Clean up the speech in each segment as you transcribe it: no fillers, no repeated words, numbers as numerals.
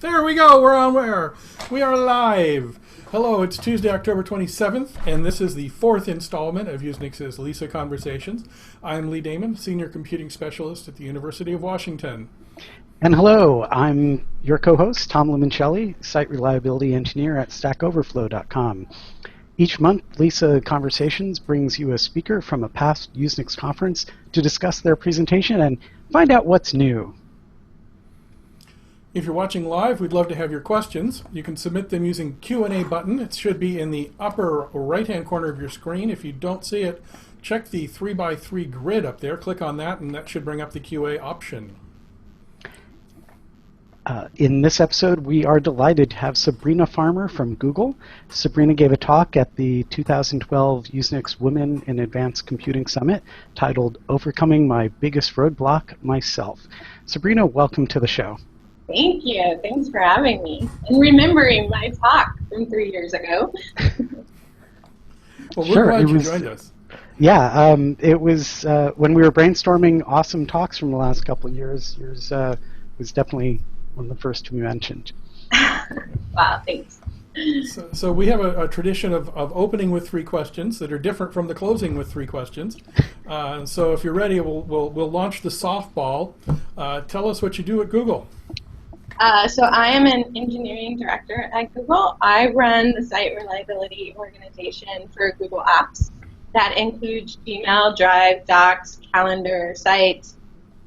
There we go. We're on air. We are live. Hello, it's Tuesday, October 27th, and this is the fourth installment of USENIX's Lisa Conversations. I'm Lee Damon, Senior Computing Specialist at the University of Washington. And hello, I'm your co-host, Tom Limoncelli, Site Reliability Engineer at StackOverflow.com. Each month, Lisa Conversations brings you a speaker from a past USENIX conference to discuss their presentation and find out what's new. If you're watching live, we'd love to have your questions. You can submit them using Q&A button. It should be in the upper right-hand corner of your screen. If you don't see it, check the 3x3 grid up there. Click on that, and that should bring up the QA option. In this episode, we are delighted to have Sabrina Farmer from Google. Sabrina gave a talk at the 2012 USENIX Women in Advanced Computing Summit titled Overcoming My Biggest Roadblock, Myself. Sabrina, welcome to the show. Thank you. Thanks for having me and remembering my talk from 3 years ago. Well, we're glad you joined us. Yeah, it was when we were brainstorming awesome talks from the last couple of years. Yours was definitely one of the first to be mentioned. Wow, thanks. So we have a tradition of opening with 3 questions that are different from the closing with 3 questions. So if you're ready, we'll launch the softball. Tell us what you do at Google. So I am an engineering director at Google. I run the site reliability organization for Google Apps. That includes Gmail, Drive, Docs, Calendar, Sites,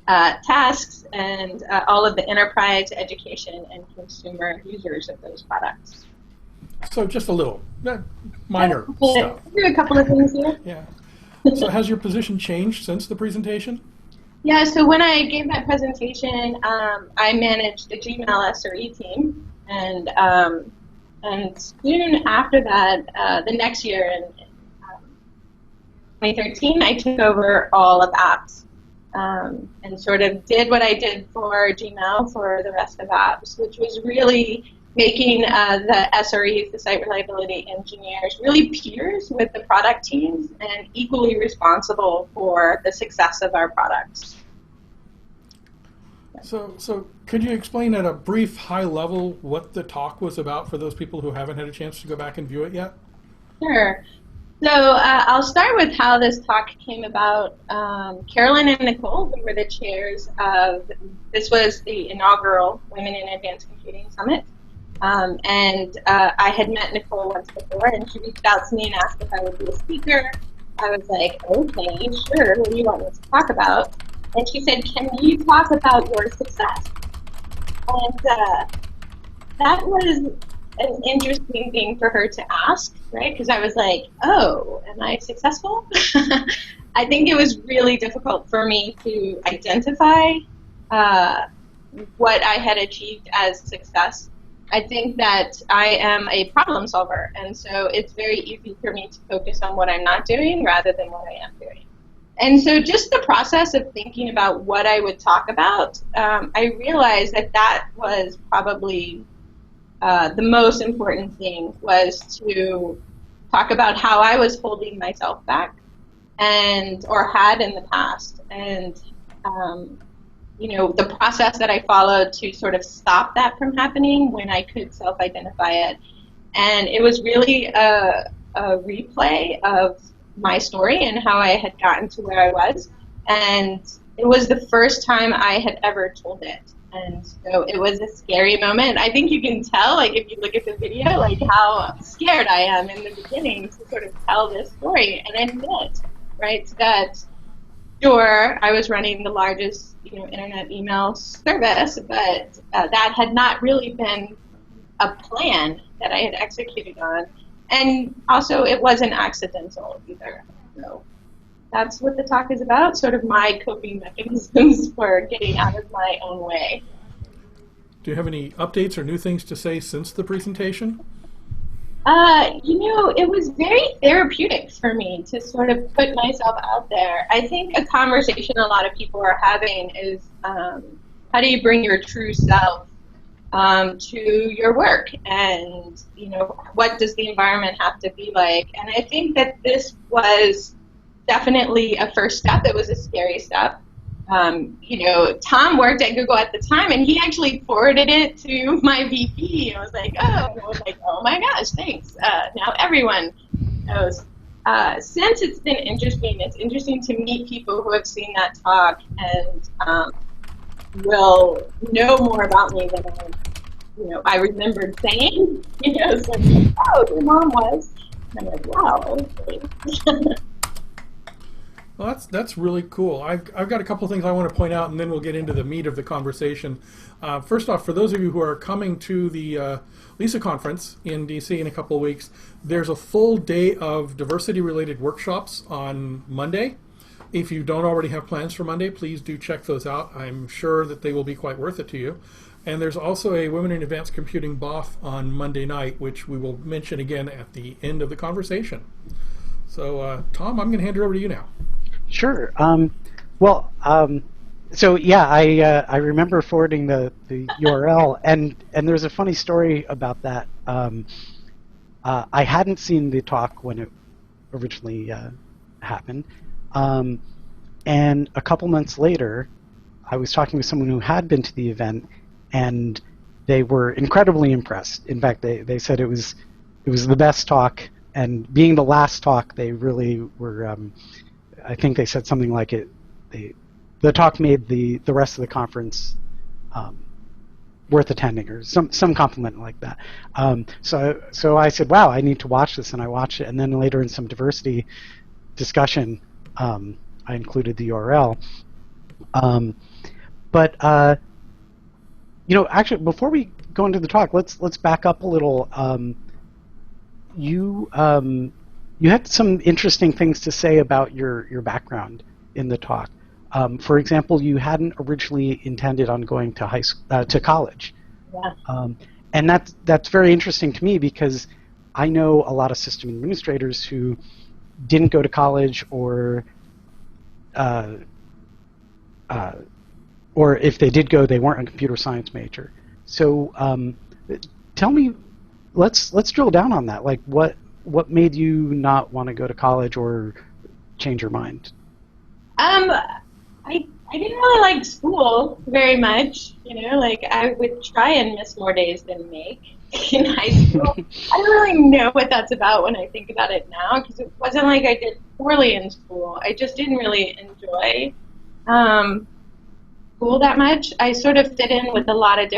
tasks, and all of the enterprise, education, and consumer users of those products. So just a little, minor stuff. Do a couple of things here. Yeah. So has your position changed since the presentation? Yeah, so when I gave that presentation, I managed the Gmail SRE team, and soon after that, the next year in 2013, I took over all of apps and sort of did what I did for Gmail for the rest of apps, which was really making the SREs, the site reliability engineers, really peers with the product teams and equally responsible for the success of our products. So could you explain at a brief high level what the talk was about for those people who haven't had a chance to go back and view it yet? Sure. So I'll start with how this talk came about. Carolyn and Nicole, who were the chairs of, this was the inaugural Women in Advanced Computing Summit. And I had met Nicole once before, and she reached out to me and asked if I would be a speaker. I was like, okay, sure, what do you want me to talk about? And she said, can you talk about your success? And that was an interesting thing for her to ask, right? Because I was like, oh, am I successful? I think it was really difficult for me to identify what I had achieved as success. I think that I am a problem solver, and so it's very easy for me to focus on what I'm not doing rather than what I am doing. And so just the process of thinking about what I would talk about, I realized that that was probably the most important thing, was to talk about how I was holding myself back or had in the past, and the process that I followed to sort of stop that from happening when I could self-identify it. And it was really a replay of my story and how I had gotten to where I was. And it was the first time I had ever told it. And so it was a scary moment. I think you can tell, like, if you look at the video, like, how scared I am in the beginning to sort of tell this story and admit, right, that sure, I was running the largest, internet email service, but that had not really been a plan that I had executed on. And also, it wasn't accidental either. So that's what the talk is about, sort of my coping mechanisms for getting out of my own way. Do you have any updates or new things to say since the presentation? It was very therapeutic for me to sort of put myself out there. I think a conversation a lot of people are having is how do you bring your true self to your work, and what does the environment have to be like? And I think that this was definitely a first step. It was a scary step, Tom worked at Google at the time, and he actually forwarded it to my VP. I was like, oh my gosh, thanks. Now everyone knows. Since it's been interesting, it's interesting to meet people who have seen that talk and will know more about me than I remembered saying. So it's like, oh, your mom was. And I'm like, wow, okay. Well, that's really cool. I've got a couple of things I want to point out, and then we'll get into the meat of the conversation. First off, for those of you who are coming to the LISA conference in DC in a couple of weeks, there's a full day of diversity-related workshops on Monday. If you don't already have plans for Monday, please do check those out. I'm sure that they will be quite worth it to you. And there's also a Women in Advanced Computing BOF on Monday night, which we will mention again at the end of the conversation. So, Tom, I'm going to hand it over to you now. Sure. So yeah, I remember forwarding the URL, and there's a funny story about that. I hadn't seen the talk when it originally happened, and a couple months later, I was talking with someone who had been to the event, and they were incredibly impressed. In fact, they said it was the best talk, and being the last talk, they really were. I think they said something like the talk made the rest of the conference worth attending, or some compliment like that. So I said, wow, I need to watch this, and I watched it. And then later in some diversity discussion, I included the URL. Actually, before we go into the talk, let's back up a little. You had some interesting things to say about your background in the talk. For example, you hadn't originally intended on going to college. Yeah. And that's very interesting to me, because I know a lot of system administrators who didn't go to college, or if they did go, they weren't a computer science major. So tell me, let's drill down on that. Like, what made you not want to go to college or change your mind? I didn't really like school very much. I would try and miss more days than make in high school. I don't really know what that's about when I think about it now, because it wasn't like I did poorly in school. I just didn't really enjoy school that much. I sort of fit in with a lot of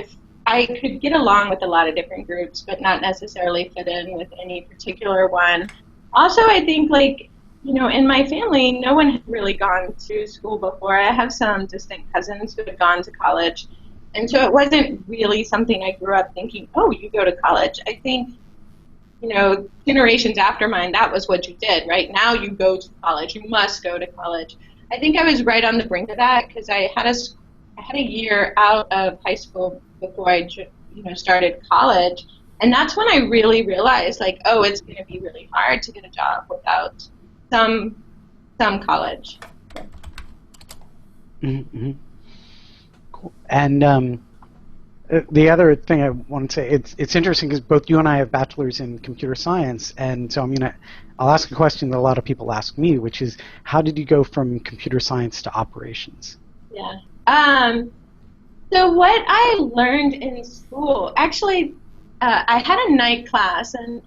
I could get along with a lot of different groups, but not necessarily fit in with any particular one. Also, I think, in my family, no one had really gone to school before. I have some distant cousins who had gone to college, and so it wasn't really something I grew up thinking, oh, you go to college. I think, generations after mine, that was what you did, right? Now you go to college. You must go to college. I think I was right on the brink of that, because I had a year out of high school before I started college, and that's when I really realized, it's going to be really hard to get a job without some college. Mm-hmm. Cool. And the other thing I want to say, it's interesting because both you and I have bachelors in computer science, and so I'll ask a question that a lot of people ask me, which is, how did you go from computer science to operations? Yeah. So what I learned in school, actually, I had a night class, and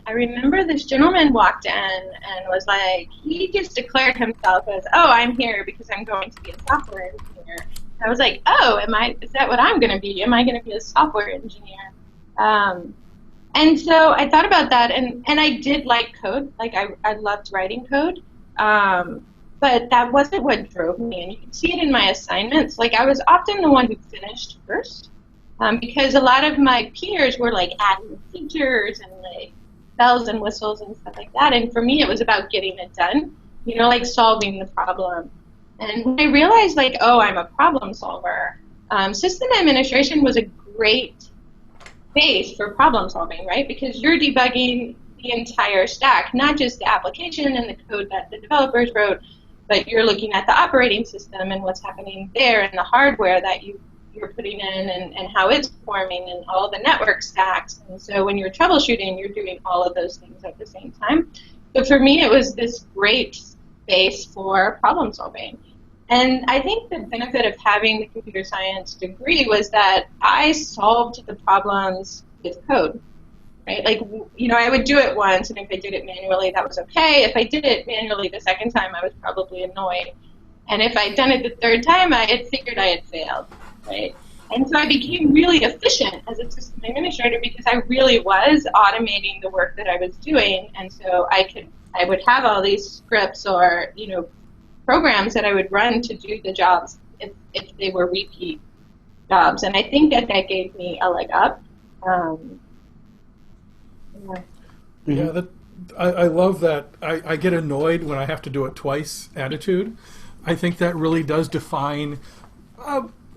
I remember this gentleman walked in and was like, he just declared himself as, oh, I'm here because I'm going to be a software engineer. And I was like, oh, is that what I'm going to be? Am I going to be a software engineer? And so I thought about that, and I did like code. I loved writing code. But that wasn't what drove me, and you can see it in my assignments. I was often the one who finished first, because a lot of my peers were adding features and bells and whistles and stuff like that. And for me, it was about getting it done, solving the problem. And when I realized, oh, I'm a problem solver, system administration was a great base for problem solving, right? Because you're debugging the entire stack, not just the application and the code that the developers wrote, but you're looking at the operating system and what's happening there, and the hardware that you're putting in, and how it's performing, and all the network stacks. And so when you're troubleshooting, you're doing all of those things at the same time. So for me, it was this great space for problem solving. And I think the benefit of having the computer science degree was that I solved the problems with code, right? Like, I would do it once, and if I did it manually, that was okay. If I did it manually the second time, I was probably annoyed. And if I'd done it the third time, I had figured I had failed, right? And so I became really efficient as a system administrator because I really was automating the work that I was doing, and so I would have all these scripts or programs that I would run to do the jobs if they were repeat jobs, and I think that gave me a leg up. Yeah, I love that. I get annoyed when I have to do it twice attitude. I think that really does define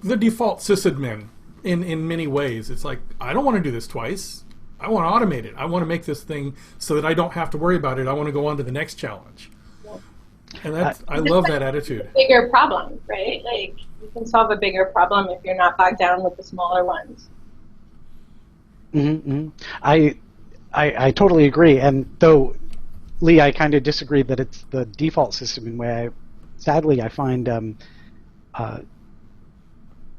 the default sysadmin in many ways. It's like, I don't want to do this twice. I want to automate it. I want to make this thing so that I don't have to worry about it. I want to go on to the next challenge. Yeah. And I love that attitude. Bigger problem, right? Like, you can solve a bigger problem if you're not bogged down with the smaller ones. Mm-hmm. I totally agree. And though, Lee, I kind of disagree that it's the default system in way. Sadly, I find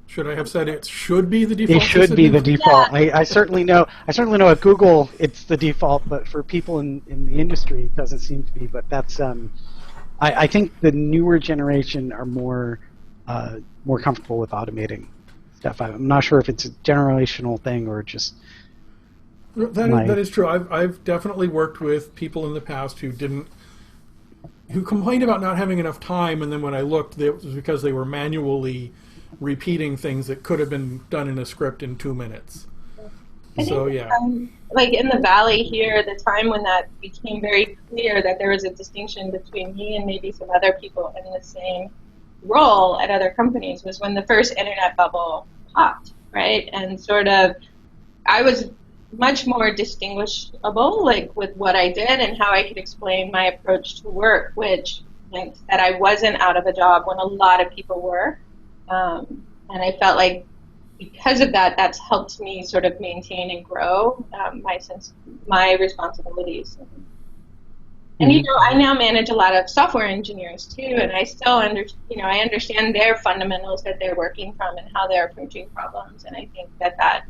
should I have said it should be the default? It should be the default. Yeah. I certainly know at Google it's the default, but for people in the industry it doesn't seem to be. But that's I think the newer generation are more comfortable with automating stuff. I'm not sure if it's a generational thing or just that is true. I've definitely worked with people in the past who complained about not having enough time, and then when I looked, it was because they were manually repeating things that could have been done in a script in 2 minutes. So yeah. Like in the Valley here, the time when that became very clear that there was a distinction between me and maybe some other people in the same role at other companies was when the first internet bubble popped, right? And sort of, I was much more distinguishable, like with what I did and how I could explain my approach to work, which meant that I wasn't out of a job when a lot of people were. And I felt like because of that, that's helped me sort of maintain and grow my responsibilities. And I now manage a lot of software engineers too, and I still I understand their fundamentals that they're working from and how they're approaching problems. And I think that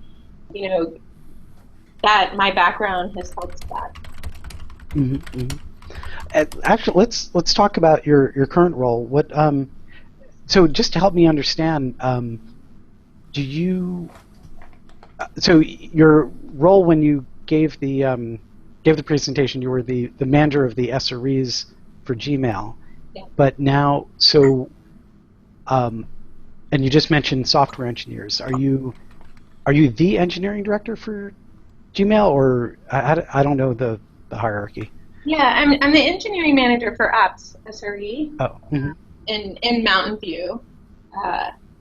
my background has helped that. Actually, let's talk about your current role. What so just to help me understand, so your role when you gave the presentation, you were the manager of the SREs for Gmail. Yeah. But now, and you just mentioned software engineers. Are you the engineering director for Gmail, or I don't know the hierarchy? Yeah, I'm the engineering manager for apps, SRE. Oh. Mm-hmm. In Mountain View.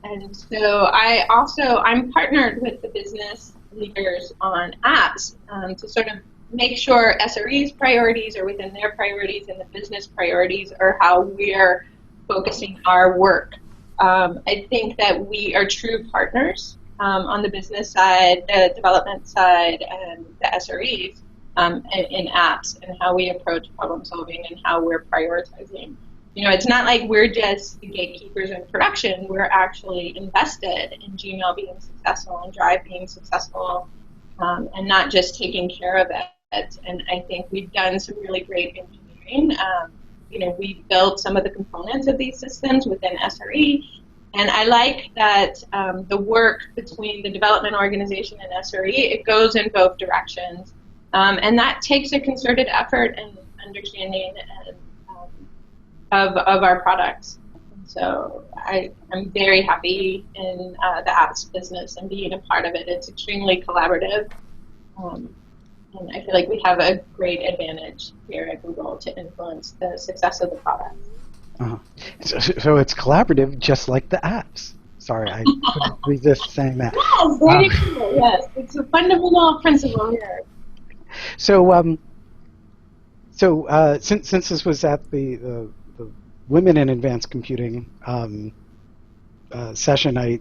And so I'm partnered with the business leaders on apps to sort of make sure SRE's priorities are within their priorities and the business priorities are how we're focusing our work. I think that we are true partners on the business side, the development side, and the SREs in apps and how we approach problem solving and how we're prioritizing. It's not like we're just the gatekeepers in production. We're actually invested in Gmail being successful and Drive being successful, and not just taking care of it. And I think we've done some really great engineering. We built some of the components of these systems within SRE, and I like that the work between the development organization and SRE, it goes in both directions, and that takes a concerted effort and understanding of our products. So I'm very happy in the apps business and being a part of it. It's extremely collaborative, and I feel like we have a great advantage here at Google to influence the success of the product. Uh-huh. So it's collaborative, just like the apps. Sorry, I couldn't resist saying that. Yes, very cool. Yes, it's a fundamental principle here. So, since this was at the Women in Advanced Computing session,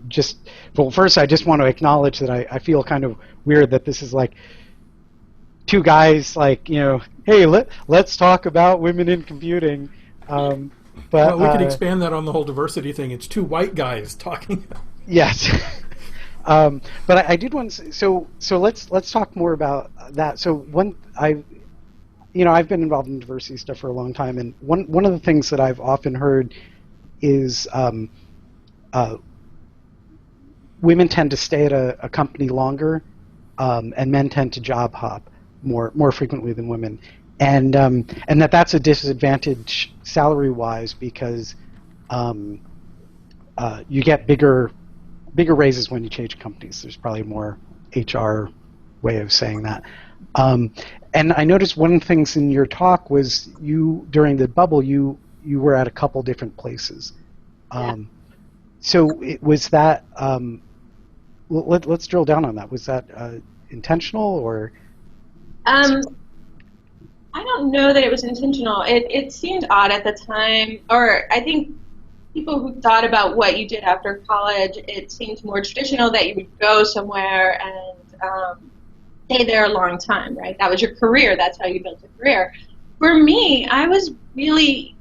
first I just want to acknowledge that I feel kind of weird that this is like two guys like, hey, let's talk about women in computing. But well, we could expand that on the whole diversity thing. It's two white guys talking. yes. But I did want to so let's talk more about that. So I've been involved in diversity stuff for a long time, and one of the things that I've often heard is women tend to stay at a company longer, and men tend to job hop more frequently than women, and that's a disadvantage salary-wise because you get bigger raises when you change companies. There's probably more HR way of saying that. And I noticed one of the things in your talk was during the bubble you were at a couple different places. So was that let's drill down on that. Was that intentional or? I don't know that it was intentional. It seemed odd at the time, or I think people who thought about what you did after college, it seemed more traditional that you would go somewhere and stay there a long time, right? That was your career. That's how you built a career. For me, I was really,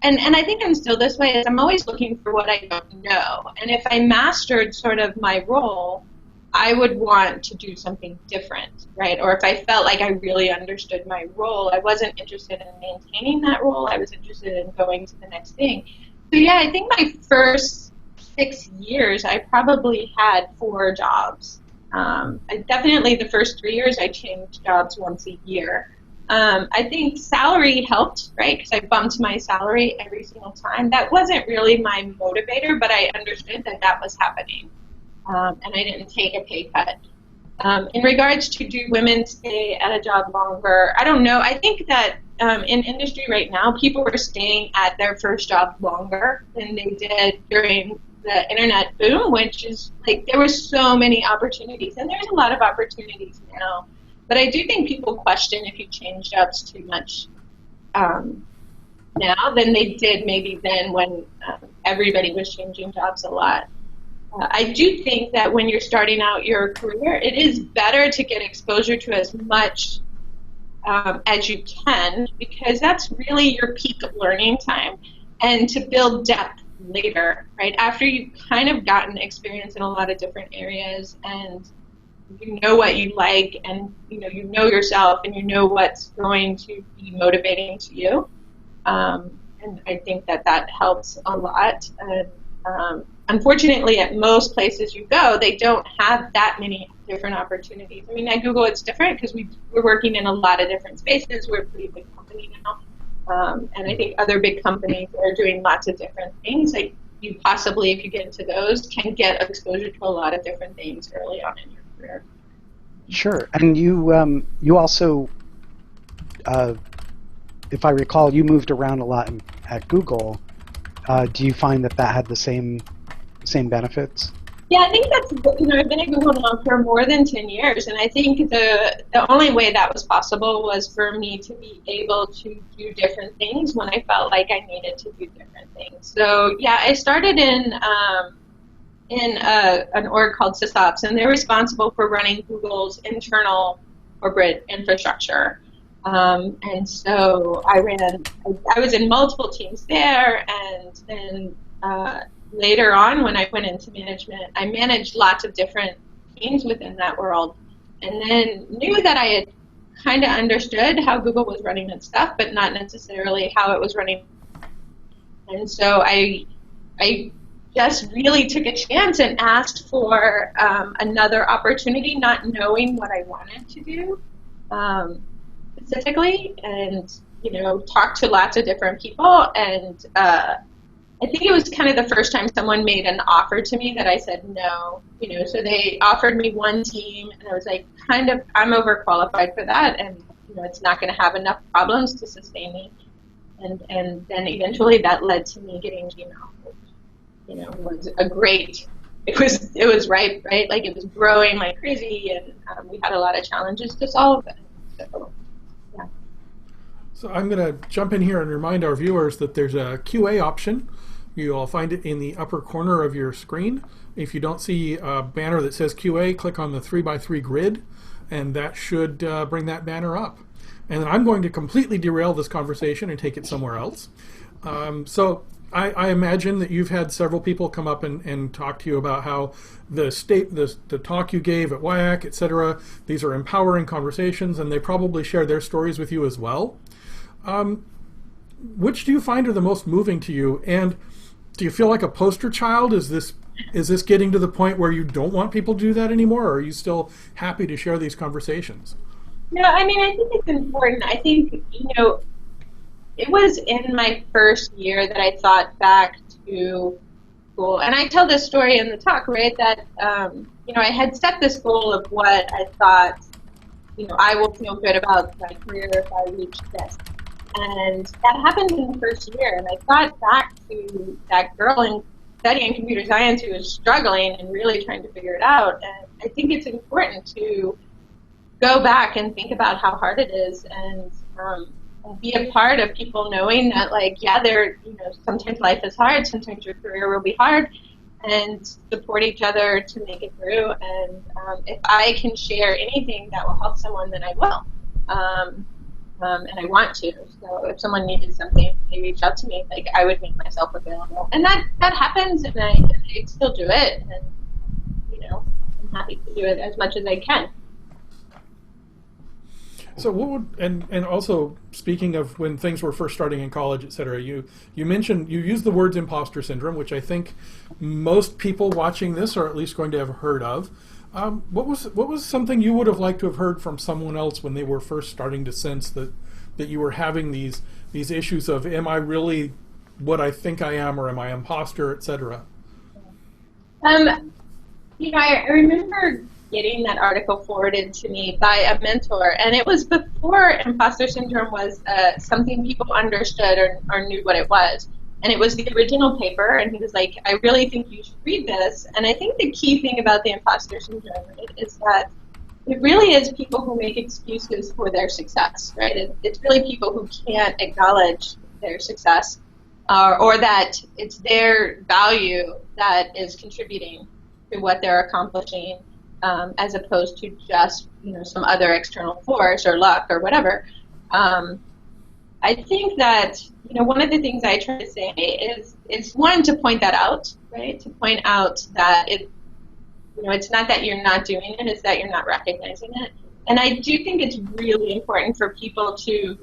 and I think I'm still this way, is I'm always looking for what I don't know. And if I mastered sort of my role, I would want to do something different, right? Or if I felt like I really understood my role, I wasn't interested in maintaining that role. I was interested in going to the next thing. So yeah, I think my first 6 years, I probably had 4 jobs. Definitely the first 3 years, I changed jobs once a year. I think salary helped, right? Because I bumped my salary every single time. That wasn't really my motivator, but I understood that that was happening. And I didn't take a pay cut. In regards to do women stay at a job longer, I don't know. I think that in industry right now, people are staying at their first job longer than they did during the internet boom, which is like there were so many opportunities, and there's a lot of opportunities now. But I do think people question if you change jobs too much now than they did maybe then when everybody was changing jobs a lot. I do think that when you're starting out your career, it is better to get exposure to as much as you can, because that's really your peak of learning time, and to build depth later, right? After you've kind of gotten experience in a lot of different areas and you know what you like, and you know yourself, and you know what's going to be motivating to you. And I think that helps a lot. And unfortunately, at most places you go, they don't have that many different opportunities. I mean, at Google it's different because we're working in a lot of different spaces. We're a pretty big company now. And I think other big companies are doing lots of different things. Like you possibly, if you get into those, can get exposure to a lot of different things early on in your career. Sure. And you also, if I recall, you moved around a lot at Google. Do you find that had the same benefits? Yeah, I think that's, I've been at Google now for more than 10 years, and I think the only way that was possible was for me to be able to do different things when I felt like I needed to do different things. So yeah, I started in an org called SysOps, and they're responsible for running Google's internal corporate infrastructure. And so I was in multiple teams there, and then later on, when I went into management, I managed lots of different teams within that world, and then knew that I had kind of understood how Google was running its stuff, but not necessarily how it was running. And so I just really took a chance and asked for another opportunity, not knowing what I wanted to do specifically, and talked to lots of different people, and I think it was kind of the first time someone made an offer to me that I said no. So they offered me one team, and I was like, I'm overqualified for that, and it's not going to have enough problems to sustain me. And then eventually that led to me getting Gmail, which was a great. It was right? Like it was growing like crazy, and we had a lot of challenges to solve. So, yeah. So I'm going to jump in here and remind our viewers that there's a QA option. You'll find it in the upper corner of your screen. If you don't see a banner that says QA, click on the 3x3 grid, and that should bring that banner up. And then I'm going to completely derail this conversation and take it somewhere else. So I imagine that you've had several people come up and talk to you about how the talk you gave at WiAC, etc., these are empowering conversations, and they probably share their stories with you as well. Which do you find are the most moving to you? And do you feel like a poster child? Is this getting to the point where you don't want people to do that anymore, or are you still happy to share these conversations? No, I mean, I think it's important. I think, it was in my first year that I thought back to school. And I tell this story in the talk, right, that, I had set this goal of what I thought, I will feel good about my career if I reach this. And that happened in the first year. And I thought back to that girl in studying computer science who was struggling and really trying to figure it out. And I think it's important to go back and think about how hard it is, and be a part of people knowing that, sometimes life is hard, sometimes your career will be hard, and support each other to make it through. And if I can share anything that will help someone, then I will. And I want to. So if someone needed something, they reach out to me. I would make myself available, and that happens, and I still do it. And I'm happy to do it as much as I can. So what would, and also speaking of when things were first starting in college, et cetera, you mentioned, you used the words imposter syndrome, which I think most people watching this are at least going to have heard of. What was something you would have liked to have heard from someone else when they were first starting to sense that you were having these issues of, am I really what I think I am, or am I imposter, et cetera? I remember getting that article forwarded to me by a mentor, and it was before imposter syndrome was something people understood or knew what it was. And it was the original paper, and he was like, I really think you should read this. And I think the key thing about the imposter syndrome, right, is that it really is people who make excuses for their success, right? It's really people who can't acknowledge their success, or that it's their value that is contributing to what they're accomplishing, as opposed to just some other external force or luck or whatever. I think that one of the things I try to say is one, to point that out, right? To point out that it's not that you're not doing it; it's that you're not recognizing it. And I do think it's really important for people to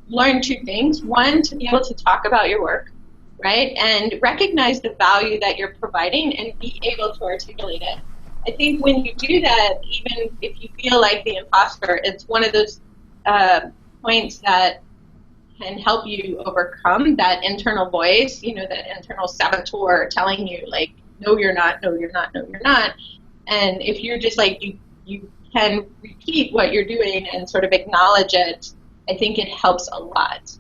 learn two things: one, to be able to talk about your work, right, and recognize the value that you're providing, and be able to articulate it. I think when you do that, even if you feel like the imposter, it's one of those points that can help you overcome that internal voice, that internal saboteur telling you, like, no, you're not, no, you're not, no, you're not. And if you're just like, you can repeat what you're doing and sort of acknowledge it, I think it helps a lot.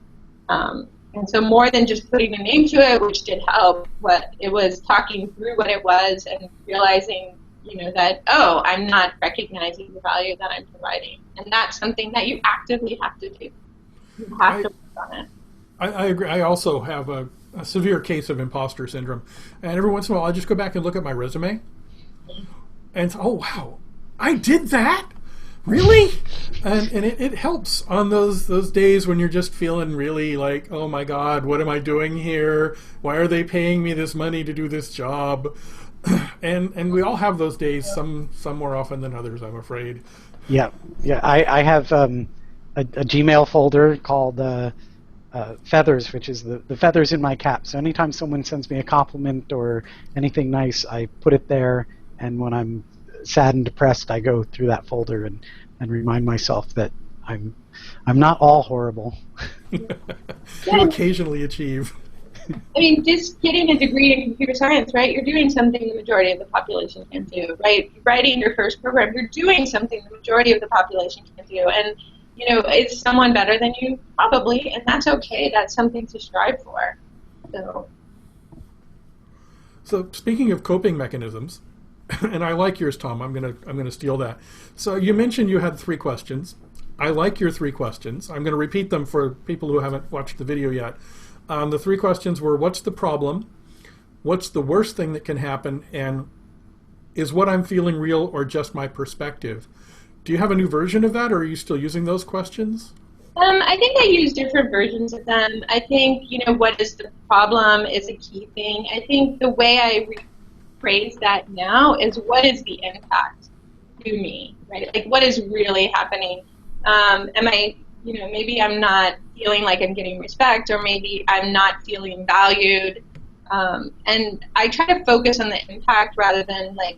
And so more than just putting a name to it, which did help, what it was talking through what it was and realizing that, I'm not recognizing the value that I'm providing. And that's something that you actively have to do. You have to work on it. I agree. I also have a severe case of imposter syndrome. And every once in a while, I just go back and look at my resume. And oh, wow, I did that? Really? And it helps on those days when you're just feeling really like, oh my God, what am I doing here? Why are they paying me this money to do this job? And we all have those days, some more often than others, I'm afraid. Yeah. I have a Gmail folder called Feathers, which is the feathers in my cap. So anytime someone sends me a compliment or anything nice, I put it there. And when I'm sad and depressed, I go through that folder and remind myself that I'm not all horrible. You occasionally achieve. I mean, just getting a degree in computer science, right? You're doing something the majority of the population can do, right? Writing your first program, you're doing something the majority of the population can do. And, is someone better than you? Probably, and that's okay. That's something to strive for. So speaking of coping mechanisms, and I like yours, Tom. I'm gonna steal that. So you mentioned you had 3 questions. I like your 3 questions. I'm going to repeat them for people who haven't watched the video yet. The 3 questions were: what's the problem? What's the worst thing that can happen? And is what I'm feeling real or just my perspective? Do you have a new version of that, or are you still using those questions? I think I use different versions of them. I think, what is the problem is a key thing. I think the way I rephrase that now is what is the impact to me, right? Like, what is really happening? Am I, maybe I'm not feeling like I'm getting respect, or maybe I'm not feeling valued. And I try to focus on the impact rather than, like,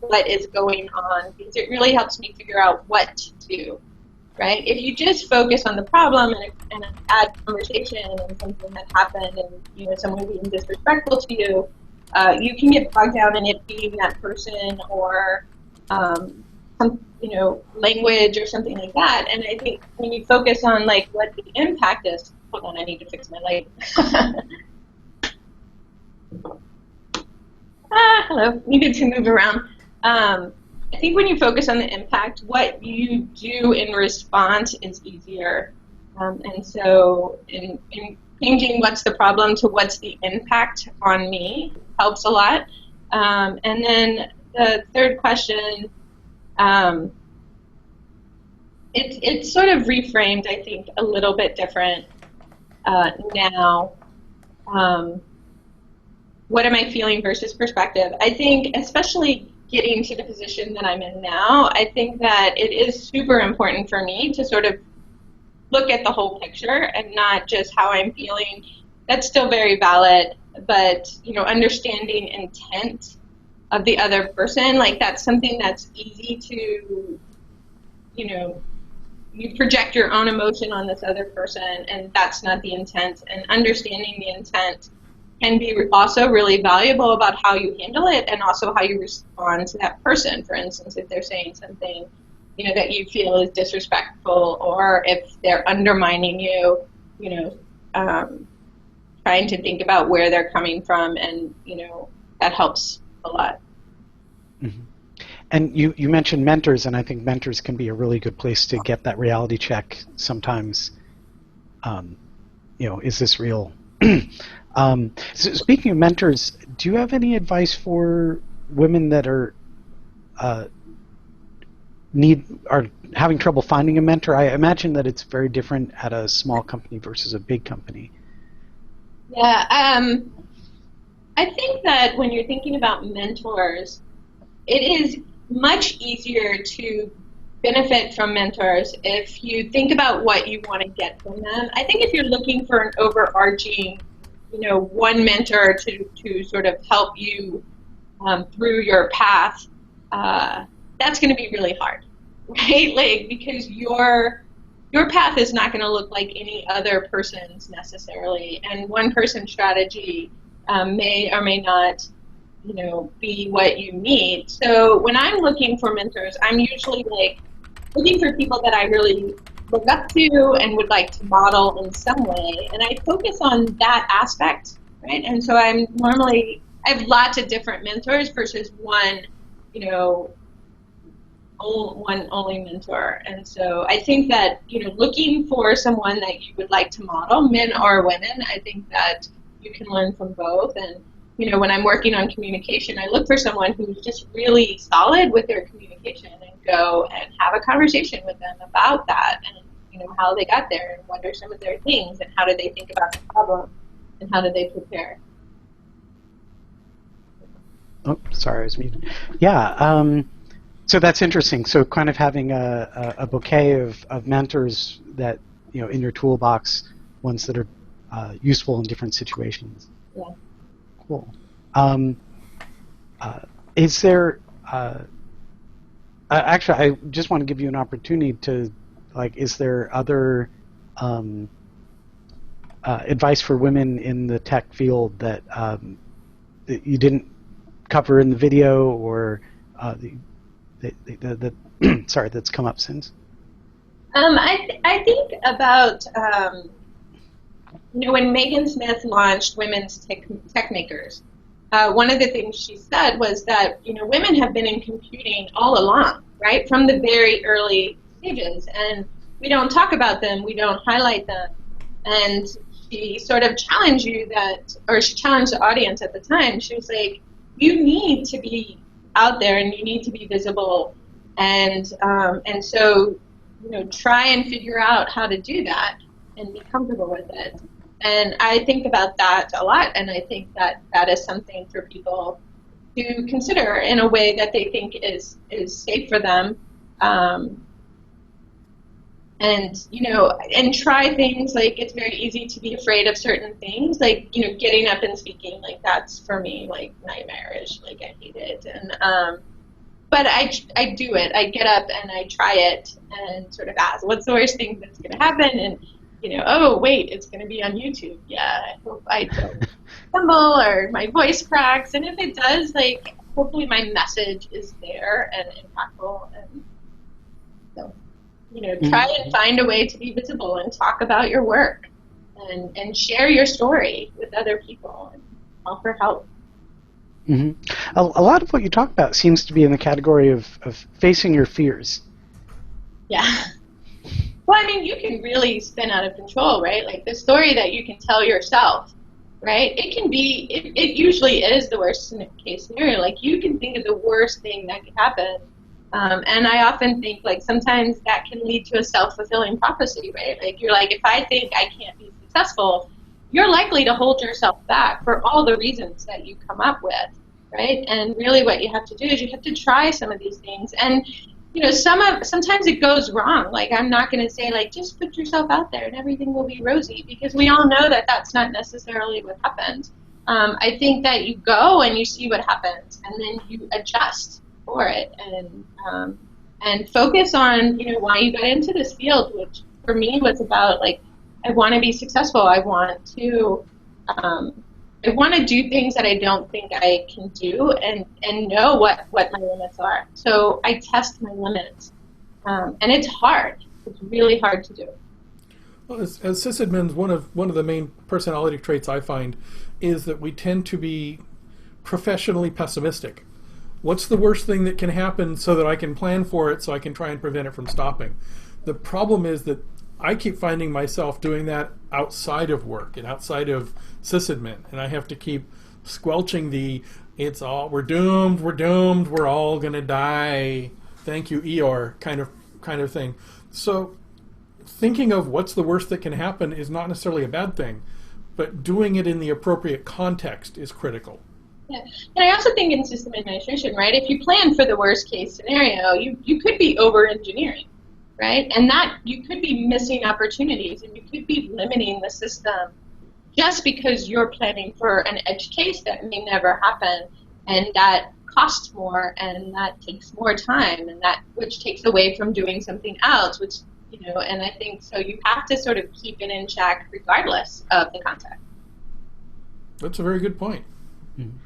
what is going on, because it really helps me figure out what to do. Right? If you just focus on the problem and add conversation and something that happened and someone being disrespectful to you, you can get bogged down in it being that person or some language or something like that. And I think when you focus on like what the impact is, hold on, I need to fix my light. Hello, needed to move around. I think when you focus on the impact, what you do in response is easier. And so in changing what's the problem to what's the impact on me helps a lot. And then the third question, it's sort of reframed, I think, a little bit different now. What am I feeling versus perspective? I think especially getting to the position that I'm in now, I think that it is super important for me to sort of look at the whole picture and not just how I'm feeling. That's still very valid, but understanding intent of the other person, like that's something that's easy to, you project your own emotion on this other person, and that's not the intent. And understanding the intent can be also really valuable about how you handle it and also how you respond to that person. For instance, if they're saying something, that you feel is disrespectful, or if they're undermining you, trying to think about where they're coming from, and, that helps a lot. Mm-hmm. And you mentioned mentors, and I think mentors can be a really good place to get that reality check sometimes. Is this real? So speaking of mentors, do you have any advice for women that are having trouble finding a mentor? I imagine that it's very different at a small company versus a big company. Yeah, I think that when you're thinking about mentors, it is much easier to benefit from mentors if you think about what you want to get from them. I think if you're looking for an overarching one mentor to sort of help you through your path, that's going to be really hard, right? Like, because your path is not going to look like any other person's necessarily, and one person's strategy may or may not, be what you need. So when I'm looking for mentors, I'm usually like looking for people that I really look up to and would like to model in some way, and I focus on that aspect, right? And so I have lots of different mentors versus one, one only mentor. And so I think that, looking for someone that you would like to model, men or women, I think that you can learn from both. And, when I'm working on communication, I look for someone who's just really solid with their communication and go and have a conversation with them about that, and how they got there, and what are some of their things, and how do they think about the problem, and how do they prepare. Oh, sorry, I was muted. Yeah, so that's interesting. So kind of having a bouquet of mentors that, in your toolbox, ones that are useful in different situations. Yeah. Cool. Is there... actually, I just want to give you an opportunity to, is there other advice for women in the tech field that you didn't cover in the video, or sorry, that's come up since? I think about when Megan Smith launched Women's Tech Makers. One of the things she said was that women have been in computing all along, right, from the very early stages, and we don't talk about them, we don't highlight them. And she sort of challenged she challenged the audience at the time. She was like, you need to be out there and you need to be visible, and so try and figure out how to do that and be comfortable with it. And I think about that a lot, and I think that that is something for people to consider in a way that they think is safe for them. And try things. Like, it's very easy to be afraid of certain things, like, getting up and speaking. Like, that's for me, like, nightmarish. Like, I hate it. But I do it. I get up and I try it and sort of ask, what's the worst thing that's going to happen? And, oh, wait, it's going to be on YouTube. Yeah, I hope I don't stumble or my voice cracks. And if it does, like, hopefully my message is there and impactful. And so, try and find a way to be visible and talk about your work and share your story with other people and offer help. Mm-hmm. A lot of what you talk about seems to be in the category of facing your fears. Yeah. Well, I mean, you can really spin out of control, right? Like, the story that you can tell yourself, right? It usually is the worst case scenario. Like, you can think of the worst thing that could happen. And I often think, like, sometimes that can lead to a self-fulfilling prophecy, right? Like, you're like, if I think I can't be successful, you're likely to hold yourself back for all the reasons that you come up with, right? And really what you have to do is you have to try some of these things. And, sometimes it goes wrong. Like, I'm not going to say, like, just put yourself out there and everything will be rosy, because we all know that that's not necessarily what happens. I think that you go and you see what happens, and then you adjust for it and focus on, why you got into this field, which for me was about, like, I want to be successful. I want to do things that I don't think I can do, and know what my limits are. So I test my limits, and it's hard. It's really hard to do. Well, as sysadmins, one of the main personality traits I find is that we tend to be professionally pessimistic. What's the worst thing that can happen so that I can plan for it, so I can try and prevent it from stopping? The problem is that I keep finding myself doing that outside of work and outside of sysadmin, and I have to keep squelching we're doomed, we're all gonna die, thank you Eeyore kind of thing. So thinking of what's the worst that can happen is not necessarily a bad thing, but doing it in the appropriate context is critical. Yeah. And I also think in system administration, right, if you plan for the worst case scenario, you could be over-engineering, right? And that you could be missing opportunities, and you could be limiting the system just because you're planning for an edge case that may never happen, and that costs more, and that takes more time, and that which takes away from doing something else, which, and I think so you have to sort of keep it in check regardless of the context. That's a very good point. Mm-hmm.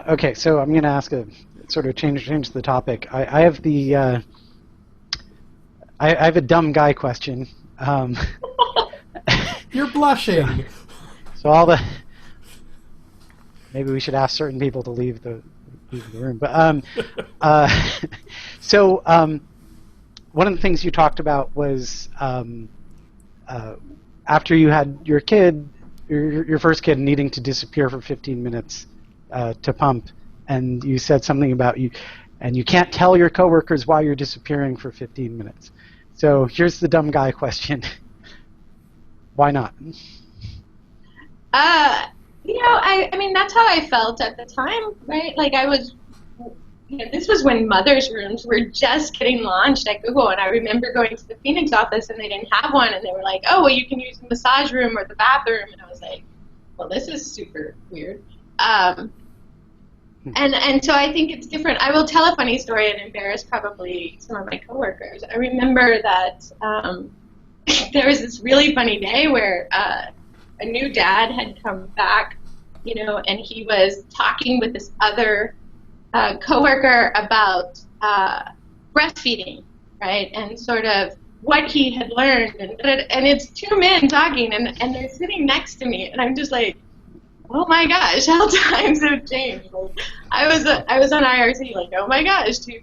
Okay, so I'm going to ask a sort of change the topic. I have I have a dumb guy question. You're blushing. So maybe we should ask certain people to leave the room. But one of the things you talked about was after you had your kid, your first kid, needing to disappear for 15 minutes to pump, and you said something about you can't tell your coworkers why you're disappearing for 15 minutes. So here's the dumb guy question. Why not? I mean, that's how I felt at the time, right? Like, I was, this was when mothers' rooms were just getting launched at Google, and I remember going to the Phoenix office, and they didn't have one, and they were like, oh, well, you can use the massage room or the bathroom, and I was like, well, this is super weird. And so I think it's different. I will tell a funny story and embarrass probably some of my coworkers. I remember that there was this really funny day where a new dad had come back, and he was talking with this other coworker about breastfeeding, right, and sort of what he had learned, and it's two men talking, and they're sitting next to me, and I'm just like, oh my gosh, how times have changed. Like, I was on IRC, like, oh my gosh, two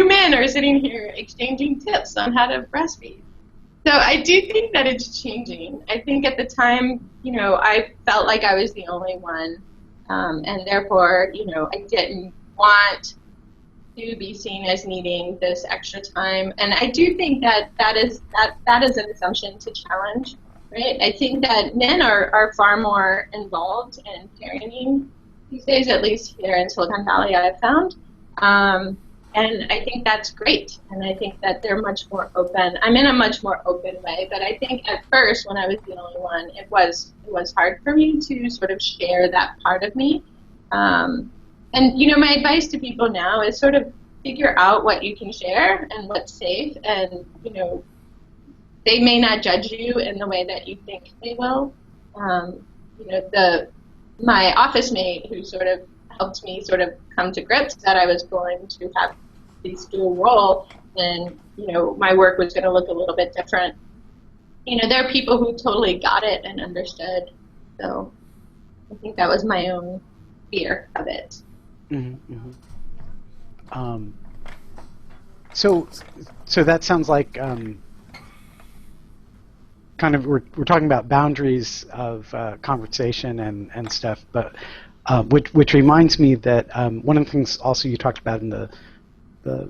men are sitting here exchanging tips on how to breastfeed. So I do think that it's changing. I think at the time, I felt like I was the only one, and therefore, I didn't want to be seen as needing this extra time. And I do think that is an assumption to challenge, right? I think that men are far more involved in parenting these days, at least here in Silicon Valley, I've found. And I think that's great. And I think that they're much more open. I'm in a much more open way. But I think at first, when I was the only one, it was hard for me to sort of share that part of me. And, you know, my advice to people now is sort of figure out what you can share and what's safe. And, you know, they may not judge you in the way that you think they will. You know, my office mate who sort of helped me sort of come to grips that I was going to have this dual role and, you know, my work was going to look a little bit different. You know, there are people who totally got it and understood. So I think that was my own fear of it. Mm-hmm, mm-hmm. So that sounds like kind of we're talking about boundaries of conversation and stuff, but which reminds me that one of the things also you talked about in the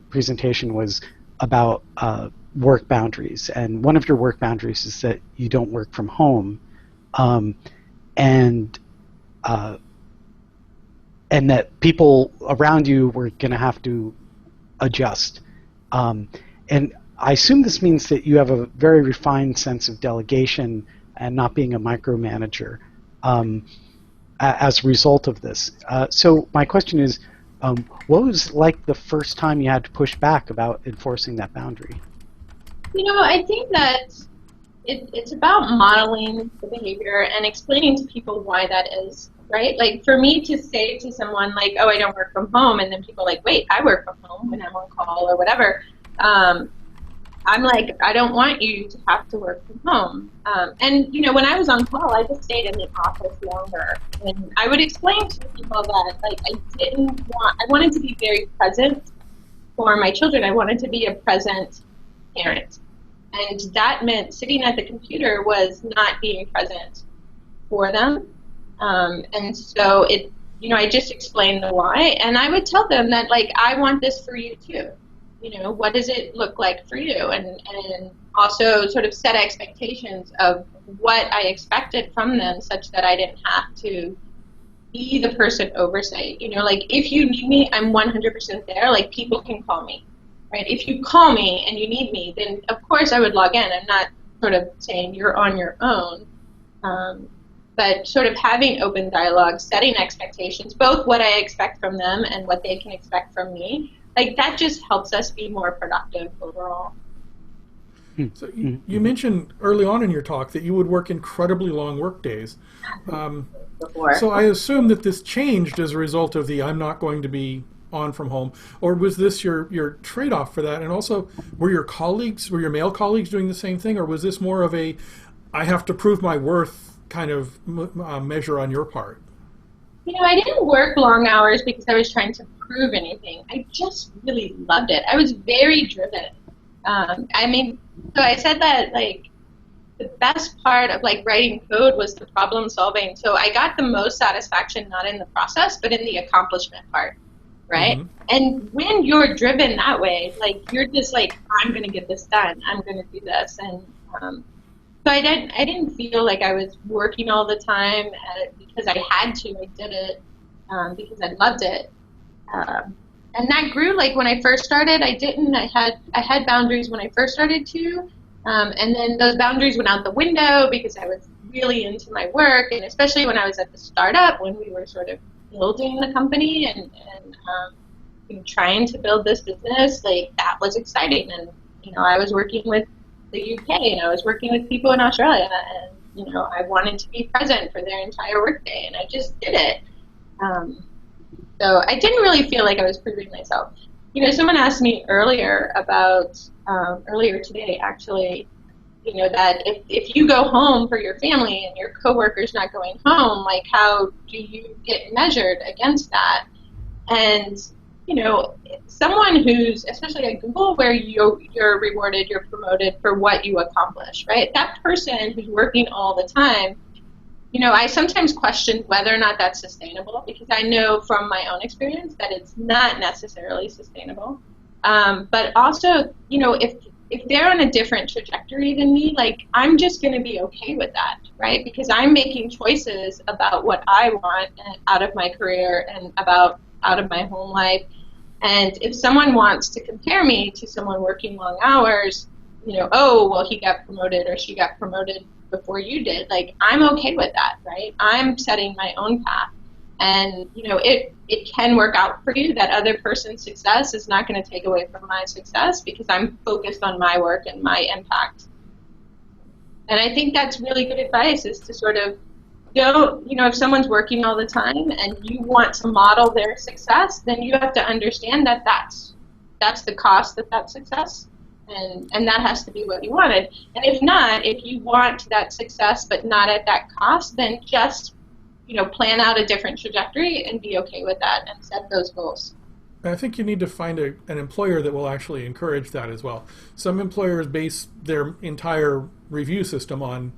presentation was about work boundaries, and one of your work boundaries is that you don't work from home, and that people around you were going to have to adjust. And I assume this means that you have a very refined sense of delegation and not being a micromanager as a result of this. So my question is, what was like the first time you had to push back about enforcing that boundary? You know, I think that it's about modeling the behavior and explaining to people why that is, right? Like, for me to say to someone, like, oh, I don't work from home, and then people are like, wait, I work from home when I'm on call or whatever, I'm like, I don't want you to have to work from home. And, you know, when I was on call, I just stayed in the office longer. And I would explain to people that, like, I wanted to be very present for my children. I wanted to be a present parent. And that meant sitting at the computer was not being present for them. And so you know, I just explained the why. And I would tell them that, like, I want this for you too. You know, what does it look like for you? And also sort of set expectations of what I expected from them such that I didn't have to be the person oversight. You know, like, if you need me, I'm 100% there. Like, people can call me, right? If you call me and you need me, then of course I would log in. I'm not sort of saying you're on your own. But sort of having open dialogue, setting expectations, both what I expect from them and what they can expect from me, like, that just helps us be more productive overall. So you mentioned early on in your talk that you would work incredibly long work days. So I assume that this changed as a result of the I'm not going to be on from home, or was this your trade-off for that? And also, were your male colleagues doing the same thing, or was this more of a I have to prove my worth kind of measure on your part? You know, I didn't work long hours because I was trying to prove anything. I just really loved it. I was very driven. I mean, so I said that, like, the best part of, like, writing code was the problem solving. So I got the most satisfaction not in the process, but in the accomplishment part, right? Mm-hmm. And when you're driven that way, like, you're just like, I'm going to get this done. I'm going to do this. And so I didn't feel like I was working all the time because I had to. I did it because I loved it. And that grew. Like, when I first started, I had boundaries when I first started too. And then those boundaries went out the window because I was really into my work, and especially when I was at the startup, when we were sort of building the company and you know, trying to build this business, like, that was exciting. And, you know, I was working with the UK, and I was working with people in Australia, and, you know, I wanted to be present for their entire workday, and I just did it. So I didn't really feel like I was proving myself. You know, someone asked me earlier today, actually, you know, that if you go home for your family and your coworker's not going home, like, how do you get measured against that? And, you know, someone who's, especially at Google, where you're rewarded, you're promoted for what you accomplish, right? That person who's working all the time, I sometimes question whether or not that's sustainable, because I know from my own experience that it's not necessarily sustainable. But also, if they're on a different trajectory than me, like, I'm just going to be okay with that, right? Because I'm making choices about what I want out of my career and out of my home life. And if someone wants to compare me to someone working long hours, oh, well, he got promoted or she got promoted before you did, like, I'm okay with that, right? I'm setting my own path. And, it can work out for you. That other person's success is not going to take away from my success, because I'm focused on my work and my impact. And I think that's really good advice, is to sort of if someone's working all the time and you want to model their success, then you have to understand that that's the cost of that success. And that has to be what you wanted. And if not, if you want that success but not at that cost, then just plan out a different trajectory and be okay with that and set those goals. I think you need to find an employer that will actually encourage that as well. Some employers base their entire review system on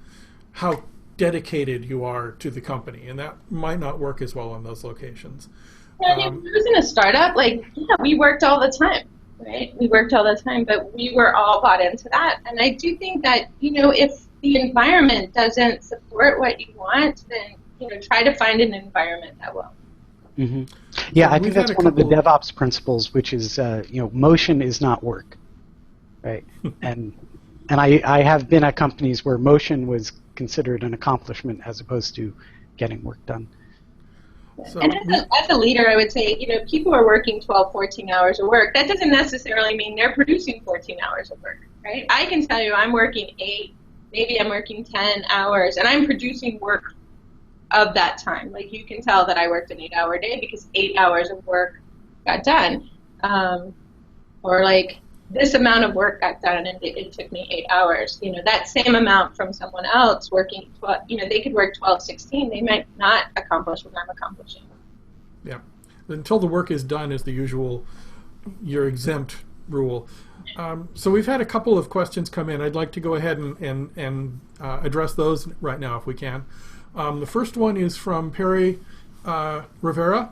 how dedicated you are to the company, and that might not work as well in those locations. Yeah, I was in a startup, we worked all the time, right? We worked all the time, but we were all bought into that. And I do think that, if the environment doesn't support what you want, then try to find an environment that will. Mm-hmm. Yeah, I think that's one of the DevOps principles, which is, motion is not work, right? and I have been at companies where motion was considered an accomplishment as opposed to getting work done. So, and as a leader, I would say, people are working 12, 14 hours of work. That doesn't necessarily mean they're producing 14 hours of work, right? I can tell you I'm working 8, maybe I'm working 10 hours, and I'm producing work of that time. Like, you can tell that I worked an 8-hour day because 8 hours of work got done. Or like, this amount of work got done and it took me 8 hours. That same amount from someone else working 12, they could work 12, 16. They might not accomplish what I'm accomplishing. Yeah. Until the work is done is the usual, you're exempt rule. So we've had a couple of questions come in. I'd like to go ahead and address those right now if we can. The first one is from Perry Rivera.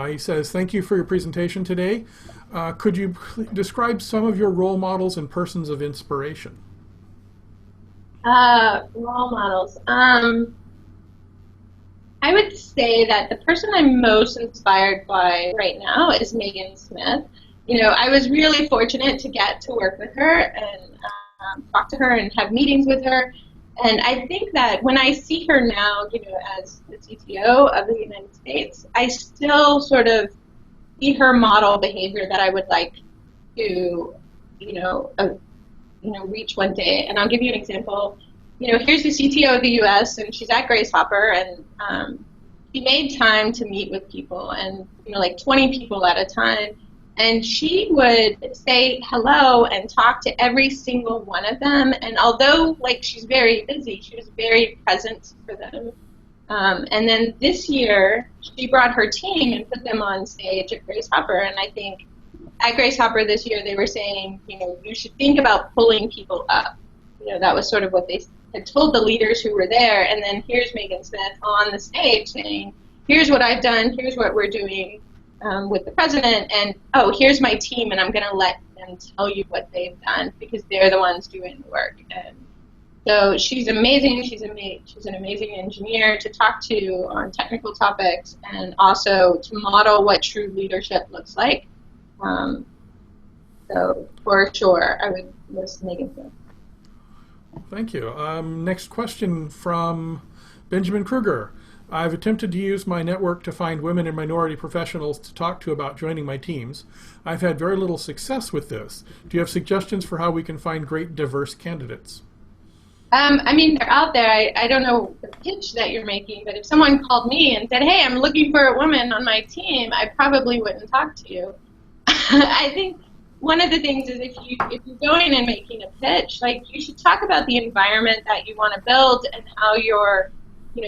He says, thank you for your presentation today. Could you describe some of your role models and persons of inspiration? Role models. I would say that the person I'm most inspired by right now is Megan Smith. I was really fortunate to get to work with her and talk to her and have meetings with her. And I think that when I see her now, as the CTO of the United States, I still sort of see her model behavior that I would like to, reach one day. And I'll give you an example. Here's the CTO of the U.S. and she's at Grace Hopper, and she made time to meet with people, and 20 people at a time. And she would say hello and talk to every single one of them. And although, she's very busy, she was very present for them. And then this year, she brought her team and put them on stage at Grace Hopper. And I think at Grace Hopper this year, they were saying, you should think about pulling people up. That was sort of what they had told the leaders who were there. And then here's Megan Smith on the stage saying, here's what I've done, here's what we're doing. With the president, and here's my team, and I'm going to let them tell you what they've done because they're the ones doing the work. And so she's amazing. She's an amazing engineer to talk to on technical topics, and also to model what true leadership looks like. So for sure, I would list Megan Smith. Thank you. Next question from Benjamin Kruger. I've attempted to use my network to find women and minority professionals to talk to about joining my teams. I've had very little success with this. Do you have suggestions for how we can find great, diverse candidates? They're out there. I don't know the pitch that you're making, but if someone called me and said, hey, I'm looking for a woman on my team, I probably wouldn't talk to you. I think one of the things is if you're going and making a pitch, you should talk about the environment that you want to build and how you're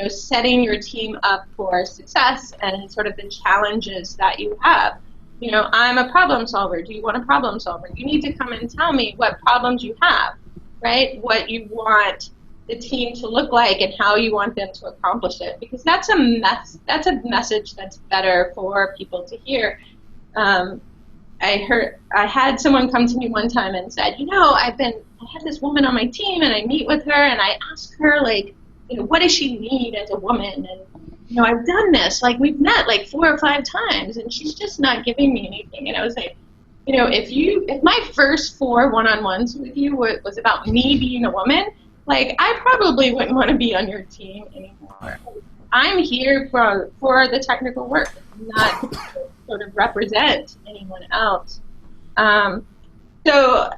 setting your team up for success and sort of the challenges that you have. I'm a problem solver. Do you want a problem solver? You need to come and tell me what problems you have, right? What you want the team to look like and how you want them to accomplish it, because that's a message that's better for people to hear. I had someone come to me one time and said, I had this woman on my team, and I meet with her, and I ask her, like, what does she need as a woman? And, I've done this, like, we've met like 4 or 5 times, and she's just not giving me anything. And I was like, if my first 4 one-on-ones with you was about me being a woman, like, I probably wouldn't want to be on your team anymore. I'm here for the technical work, not sort of represent anyone else. So,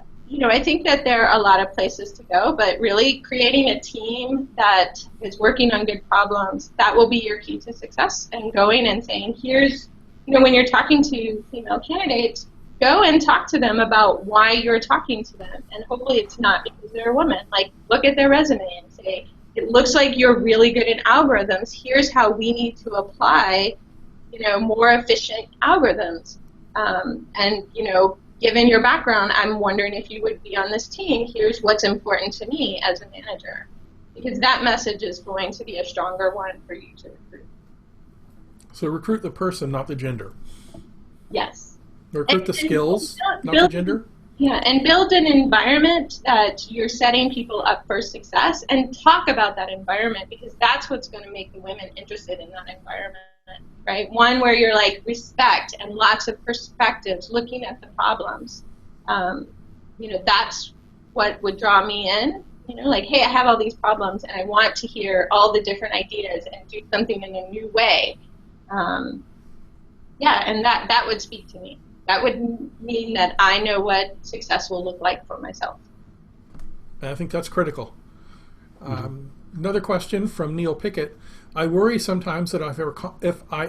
I think that there are a lot of places to go, but really creating a team that is working on good problems, that will be your key to success. And going and saying, here's, when you're talking to female candidates, go and talk to them about why you're talking to them. And hopefully it's not because they're a woman. Like, look at their resume and say, it looks like you're really good in algorithms. Here's how we need to apply, more efficient algorithms. And, given your background, I'm wondering if you would be on this team. Here's what's important to me as a manager. Because that message is going to be a stronger one for you to recruit. So recruit the person, not the gender. Yes. Recruit the skills, not the gender. Yeah, and build an environment that you're setting people up for success, and talk about that environment, because that's what's going to make the women interested in that environment, right? One where you're like respect and lots of perspectives, looking at the problems. That's what would draw me in. Like, hey, I have all these problems, and I want to hear all the different ideas and do something in a new way. And that would speak to me. That would mean that I know what success will look like for myself. I think that's critical. Another question from Neil Pickett. I worry sometimes that if I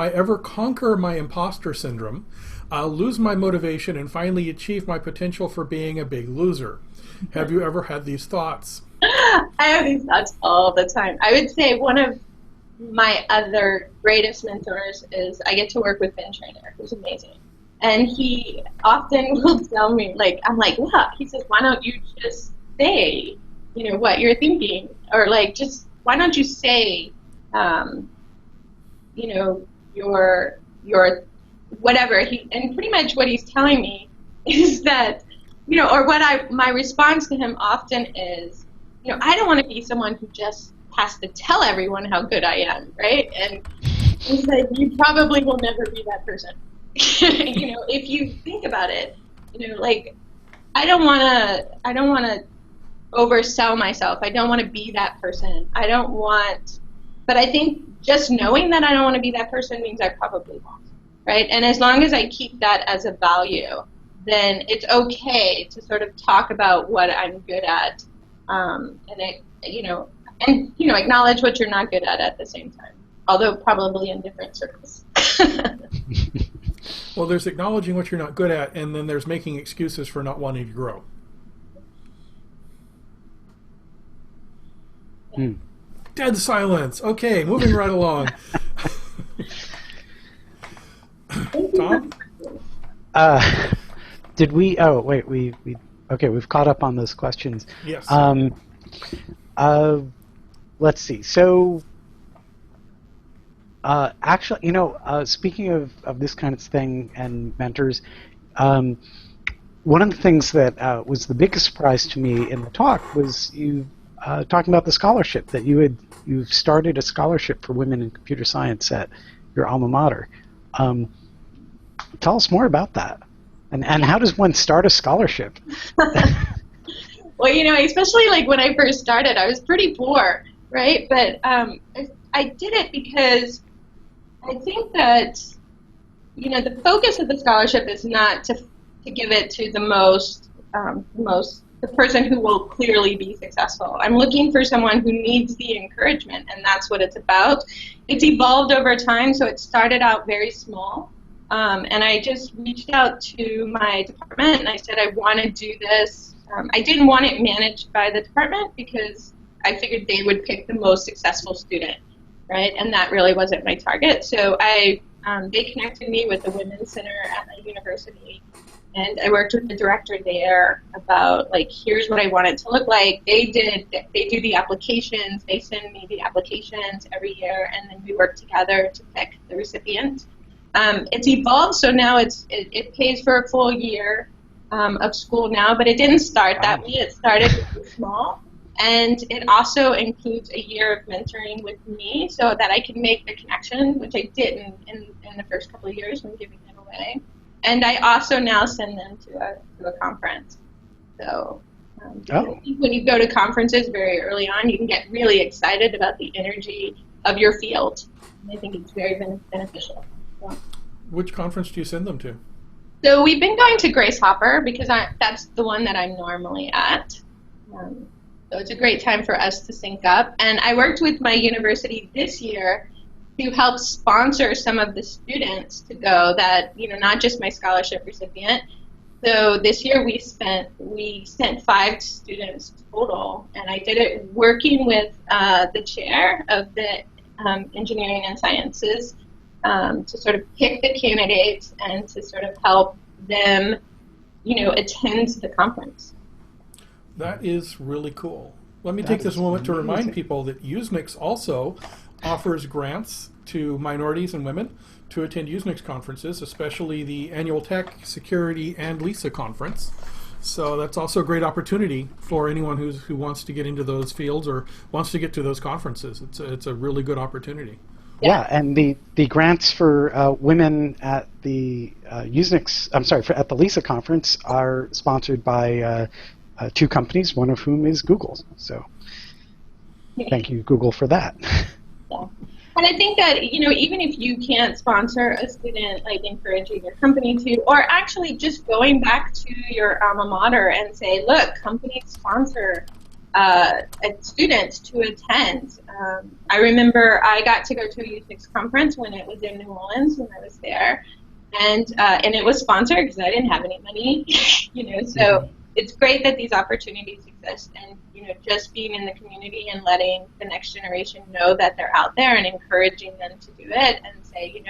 ever conquer my imposter syndrome, I'll lose my motivation and finally achieve my potential for being a big loser. Have you ever had these thoughts? I have these thoughts all the time. I would say one of my other greatest mentors is I get to work with Ben Trainer, who's amazing. And he often will tell me, like, I'm like, look, he says, why don't you just say, what you're thinking? Or, like, just, why don't you say, your whatever. And pretty much what he's telling me is that, or my response to him often is, I don't want to be someone who just has to tell everyone how good I am, right? And he's like, you probably will never be that person. If you think about it, like, I don't want to oversell myself. I don't want to be that person. But I think just knowing that I don't want to be that person means I probably won't, right? And as long as I keep that as a value, then it's okay to sort of talk about what I'm good at, and acknowledge what you're not good at the same time, although probably in different circles. Well, there's acknowledging what you're not good at, and then there's making excuses for not wanting to grow. Dead silence. Okay, moving right along. Tom? Did we? Oh, wait. Okay, we've caught up on those questions. Yes. Let's see. So, actually, speaking of this kind of thing and mentors, one of the things that was the biggest surprise to me in the talk was you talking about the scholarship, that you've started a scholarship for women in computer science at your alma mater. Tell us more about that, and how does one start a scholarship? Well, especially like when I first started, I was pretty poor, right? But I did it because I think that, the focus of the scholarship is not to give it to the person who will clearly be successful. I'm looking for someone who needs the encouragement, and that's what it's about. It's evolved over time, so it started out very small. And I just reached out to my department, and I said, I want to do this. I didn't want it managed by the department because I figured they would pick the most successful student, right? And that really wasn't my target. So they connected me with the Women's Center at my university, and I worked with the director there about, like, here's what I want it to look like. They do the applications. They send me the applications every year, and then we work together to pick the recipient. It's evolved, so now it pays for a full year of school now, but it didn't start that way. It started really small. And it also includes a year of mentoring with me so that I can make the connection, which I did in the first couple of years when giving it away. And I also now send them to a conference. So I think when you go to conferences very early on, you can get really excited about the energy of your field. And I think it's very beneficial. So. Which conference do you send them to? So we've been going to Grace Hopper because that's the one that I'm normally at. So it's a great time for us to sync up. And I worked with my university this year to help sponsor some of the students to go that, not just my scholarship recipient. So this year we sent 5 students total, and I did it working with the chair of the engineering and sciences to sort of pick the candidates and to sort of help them, attend the conference. That is really cool. Let me take this moment to remind people that USENIX also offers grants to minorities and women to attend USENIX conferences, especially the annual Tech, Security, and LISA conference. So that's also a great opportunity for anyone who wants to get into those fields or wants to get to those conferences. It's a really good opportunity. Yeah, and the grants for women at the USENIX, at the LISA conference are sponsored by 2 companies, one of whom is Google. So thank you, Google, for that. Yeah. And I think that, even if you can't sponsor a student, like encouraging your company to, or actually just going back to your alma mater and say, look, companies sponsor a student to attend. I remember I got to go to a USENIX conference when it was in New Orleans when I was there, and it was sponsored because I didn't have any money, so it's great that these opportunities exist, and just being in the community and letting the next generation know that they're out there and encouraging them to do it and say,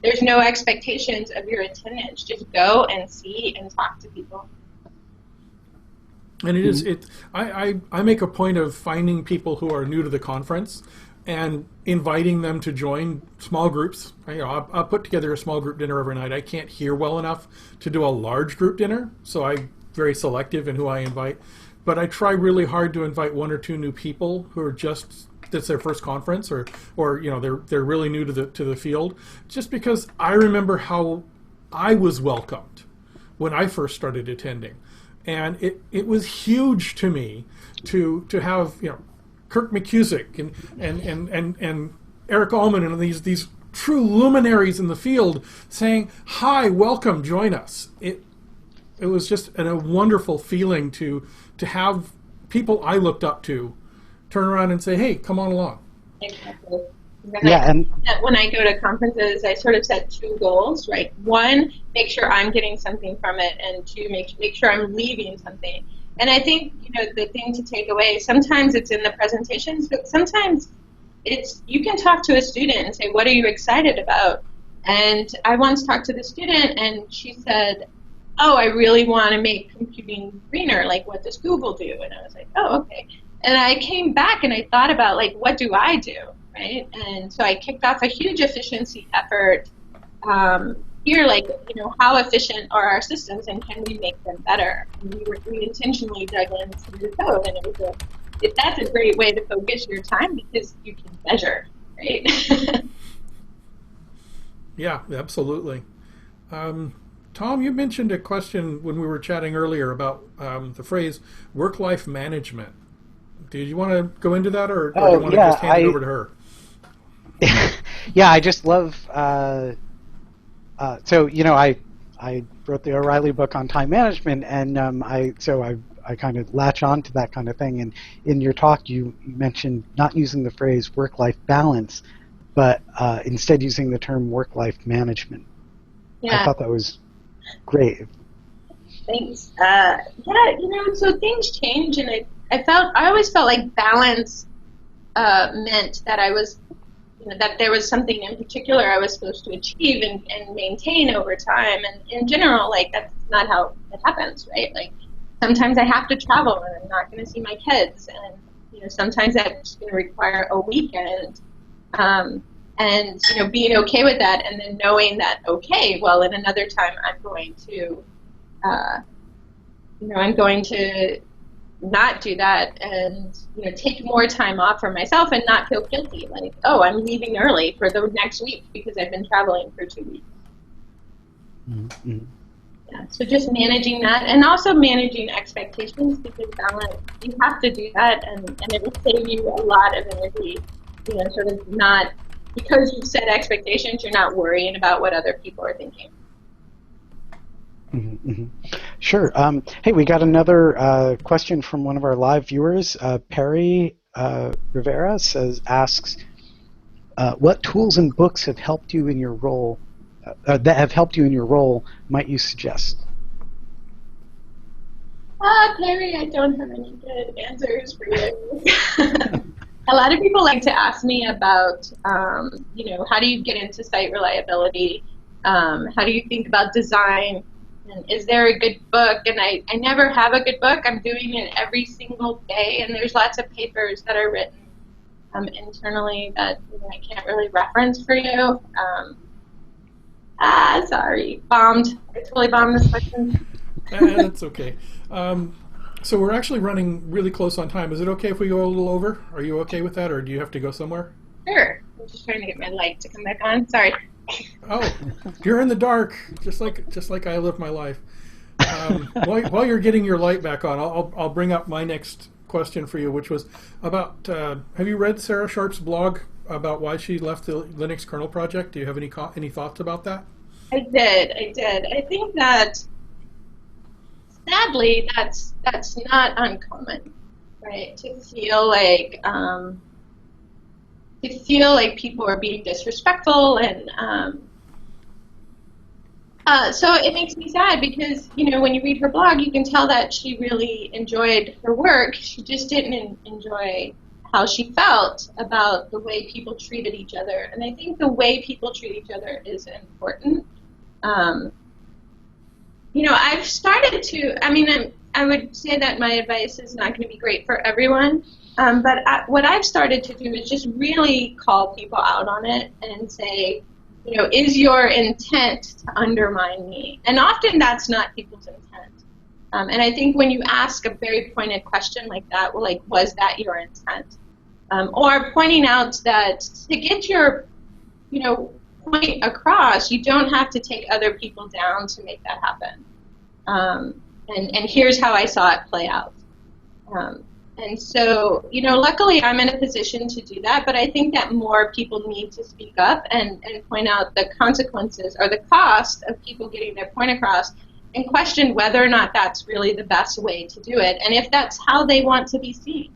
there's no expectations of your attendance. Just go and see and talk to people. And I make a point of finding people who are new to the conference and inviting them to join small groups. I'll put together a small group dinner every night. I can't hear well enough to do a large group dinner, so I'm very selective in who I invite. But I try really hard to invite 1 or 2 new people who are that's their first conference, or they're really new to the field, just because I remember how I was welcomed when I first started attending. And it was huge to me to have Kirk McCusick and Eric Allman and these true luminaries in the field saying, "Hi, welcome, join us." It was just a wonderful feeling to have people I looked up to turn around and say, "Hey, come on along." Exactly. Yeah, and when I go to conferences, I sort of set 2 goals, right? 1, make sure I'm getting something from it, and 2, make sure I'm leaving something. And I think the thing to take away, sometimes it's in the presentations, but sometimes you can talk to a student and say, "What are you excited about?" And I once talked to the student, and she said, "Oh, I really want to make computing greener, like what does Google do?" And I was like, "Oh, okay." And I came back and I thought about, like, what do I do, right? And so I kicked off a huge efficiency effort here, like, how efficient are our systems and can we make them better? And we intentionally dug into the code, and that's a great way to focus your time because you can measure, right? Yeah, absolutely. Tom, you mentioned a question when we were chatting earlier about the phrase work-life management. Did you want to go into that, or do you want to just hand it over to her? Yeah, I just love. So I wrote the O'Reilly book on time management, and I kind of latch on to that kind of thing. And in your talk, you mentioned not using the phrase work-life balance, but instead using the term work-life management. Yeah. I thought that was great. Thanks. So things change, and I always felt like balance meant that I was, that there was something in particular I was supposed to achieve and maintain over time. And in general, like, that's not how it happens, right? Like, sometimes I have to travel and I'm not going to see my kids, and sometimes that's going to require a weekend. And being okay with that, and then knowing that, okay, well, in another time I'm going to not do that, and take more time off for myself and not feel guilty, like, oh, I'm leaving early for the next week because I've been traveling for 2 weeks. Mm-hmm. Yeah, so just managing that, and also managing expectations, because balance, you have to do that, and it will save you a lot of energy, sort of not, because you've set expectations, you're not worrying about what other people are thinking. Mm-hmm, mm-hmm. Sure. Hey, we got another question from one of our live viewers. Perry Rivera asks, what tools and books have helped you in your role? That have helped you in your role, might you suggest? Perry, I don't have any good answers for you. A lot of people like to ask me about, how do you get into site reliability? How do you think about design? And is there a good book? And I never have a good book. I'm doing it every single day, and there's lots of papers that are written internally that I can't really reference for you. Sorry, bombed. I totally bombed this question. That's okay. So we're actually running really close on time. Is it okay if we go a little over? Are you okay with that, or do you have to go somewhere? Sure. I'm just trying to get my light to come back on. Sorry. Oh, you're in the dark, just like I live my life. While you're getting your light back on, I'll bring up my next question for you, which was about, have you read Sarah Sharp's blog about why she left the Linux kernel project? Do you have any thoughts about that? I did. I think that, sadly, that's not uncommon, right? To feel like people are being disrespectful, and so it makes me sad, because when you read her blog, you can tell that she really enjoyed her work. She just didn't enjoy how she felt about the way people treated each other, and I think the way people treat each other is important. I've started to, I would say that my advice is not going to be great for everyone, but what I've started to do is just really call people out on it and say, is your intent to undermine me? And often that's not people's intent. And I think when you ask a very pointed question like that, well, like, was that your intent? Or pointing out that to get your, point across, you don't have to take other people down to make that happen. And here's how I saw it play out. And so, luckily I'm in a position to do that, but I think that more people need to speak up and point out the consequences or the cost of people getting their point across, and question whether or not that's really the best way to do it, and if that's how they want to be seen.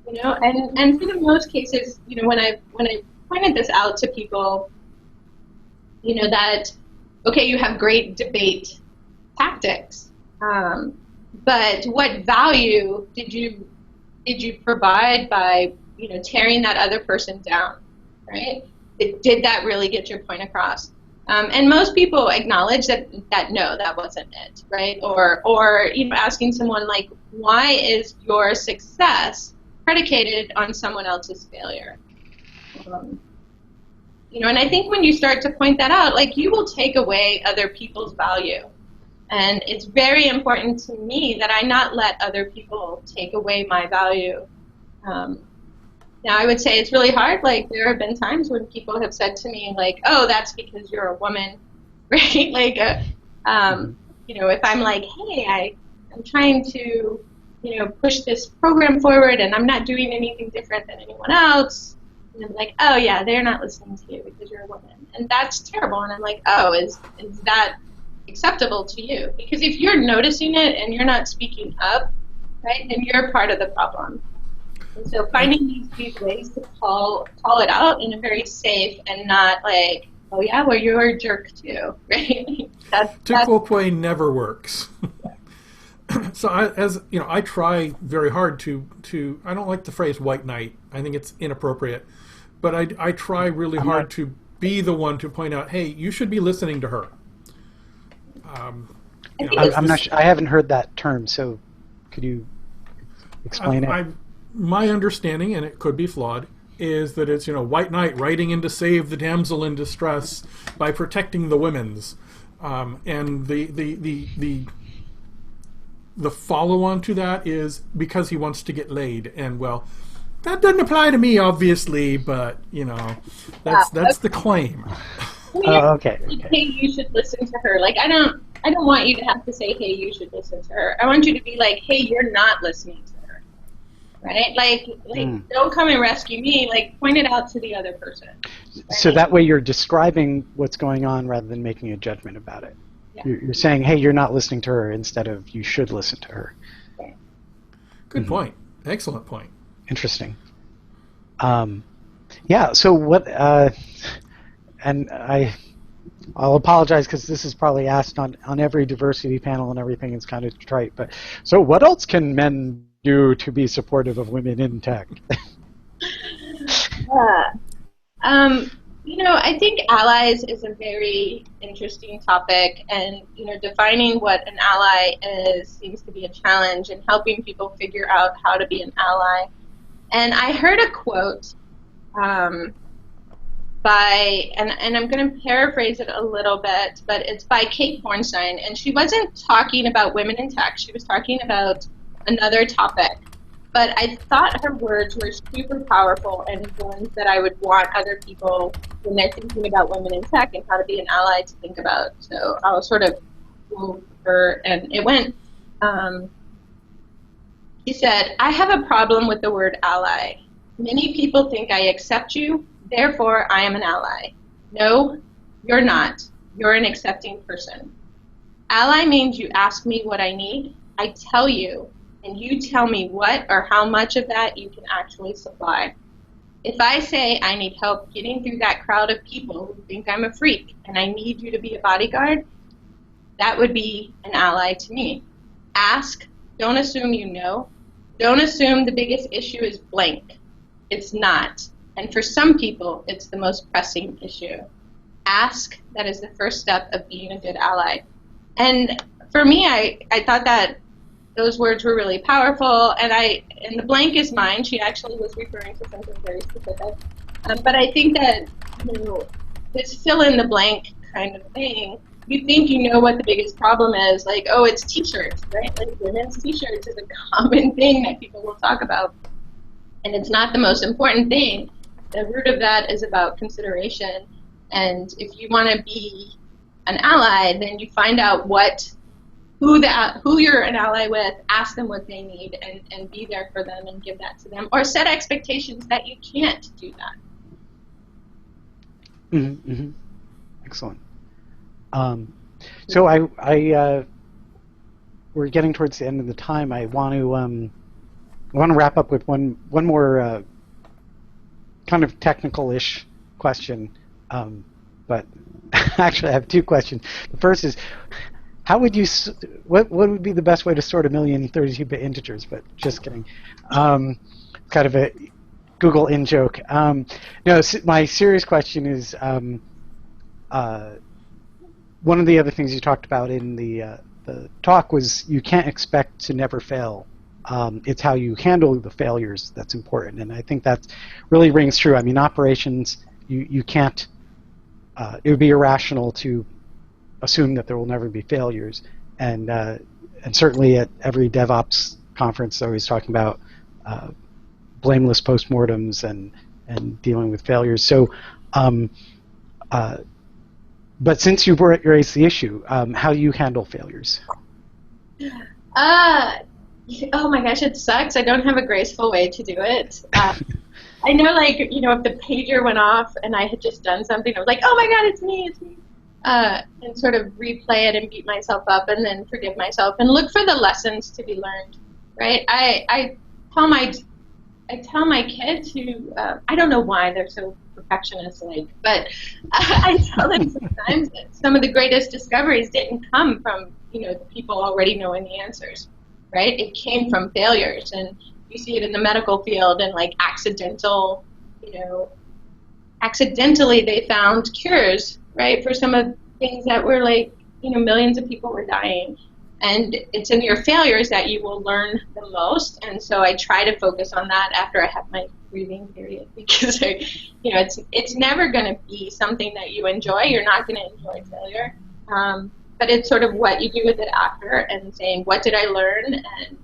And for the most cases, when I pointed this out to people, that, okay, you have great debate tactics, but what value did you provide by tearing that other person down, right? Did that really get your point across? And most people acknowledge that no, that wasn't it, right? Or asking someone like, why is your success predicated on someone else's failure? And I think when you start to point that out, like, you will take away other people's value. And it's very important to me that I not let other people take away my value. Now, I would say it's really hard. Like, there have been times when people have said to me, like, oh, that's because you're a woman, right? Like, if I'm like, hey, I'm trying to, push this program forward, and I'm not doing anything different than anyone else. And I'm like, oh, yeah, they're not listening to you because you're a woman. And that's terrible. And I'm like, oh, is that acceptable to you? Because if you're noticing it and you're not speaking up, right, then you're part of the problem. And so finding these ways to call it out in a very safe and not like, oh, yeah, well, you're a jerk too, right? Tu quoque never works. So I try very hard to I don't like the phrase white knight. I think it's inappropriate. but I try really hard to be the one to point out, hey, you should be listening to her. I'm not sure, I haven't heard that term, so could you explain it? My understanding, and it could be flawed, is that it's, white knight riding in to save the damsel in distress by protecting the women's, and the follow-on to that is because he wants to get laid, and well, that doesn't apply to me, obviously, but that's the claim. Okay. Hey, you should listen to her. Like, I don't want you to have to say, hey, you should listen to her. I want you to be like, hey, you're not listening to her, right? Like don't come and rescue me. Like, point it out to the other person. Right? So that way you're describing what's going on rather than making a judgment about it. Yeah. You're saying, hey, you're not listening to her, instead of you should listen to her. Okay. Good point. Excellent point. Interesting. Yeah, so what, and I'll apologize because this is probably asked on every diversity panel and everything. It's kind of trite, but so what else can men do to be supportive of women in tech? I think allies is a very interesting topic, and defining what an ally is seems to be a challenge, and helping people figure out how to be an ally. And I heard a quote by, and I'm going to paraphrase it a little bit, but it's by Kate Bornstein, and she wasn't talking about women in tech. She was talking about another topic. But I thought her words were super powerful, and ones that I would want other people, when they're thinking about women in tech and how to be an ally, to think about. So I'll sort of quote her, and it went, she said, "I have a problem with the word ally. Many people think I accept you, therefore I am an ally. No, you're not. You're an accepting person. Ally means you ask me what I need, I tell you, and you tell me what or how much of that you can actually supply. If I say I need help getting through that crowd of people who think I'm a freak and I need you to be a bodyguard, that would be an ally to me. Ask, don't assume you know. Don't assume the biggest issue is blank. It's not. And for some people, it's the most pressing issue. Ask, that is the first step of being a good ally." And for me, I thought that those words were really powerful, and the blank is mine. She actually was referring to something very specific. But I think that, this fill in the blank kind of thing, you think you know what the biggest problem is, like, oh, it's t-shirts, right? Like, women's t-shirts is a common thing that people will talk about. And it's not the most important thing. The root of that is about consideration. And if you want to be an ally, then you find out who you're an ally with, ask them what they need, and be there for them and give that to them, or set expectations that you can't do that. Mm-hmm, mm-hmm. Excellent. So we're getting towards the end of the time. I want to wrap up with one more kind of technical-ish question, but actually I have two questions. The first is, how would you, what would be the best way to sort 1,032-bit integers? But just kidding. Kind of a Google in-joke. No, my serious question is, one of the other things you talked about in the talk was you can't expect to never fail. It's how you handle the failures that's important, and I think that really rings true. I mean, operations, you can't, it would be irrational to assume that there will never be failures, and certainly at every DevOps conference they're always talking about blameless postmortems and dealing with failures. So, but since you raised the issue, how do you handle failures? Oh my gosh, it sucks. I don't have a graceful way to do it. I know, like, if the pager went off and I had just done something, I was like, oh my god, it's me. And sort of replay it and beat myself up and then forgive myself and look for the lessons to be learned, right? I tell my kids who, I don't know why they're so perfectionist-like, but I tell them sometimes that some of the greatest discoveries didn't come from, the people already knowing the answers, right? It came from failures, and you see it in the medical field and, like, accidental, accidentally they found cures, right, for some of things that were like, millions of people were dying. And it's in your failures that you will learn the most. And so I try to focus on that after I have my grieving period, because it's never going to be something that you enjoy. You're not going to enjoy failure. But it's sort of what you do with it after, and saying, what did I learn? And,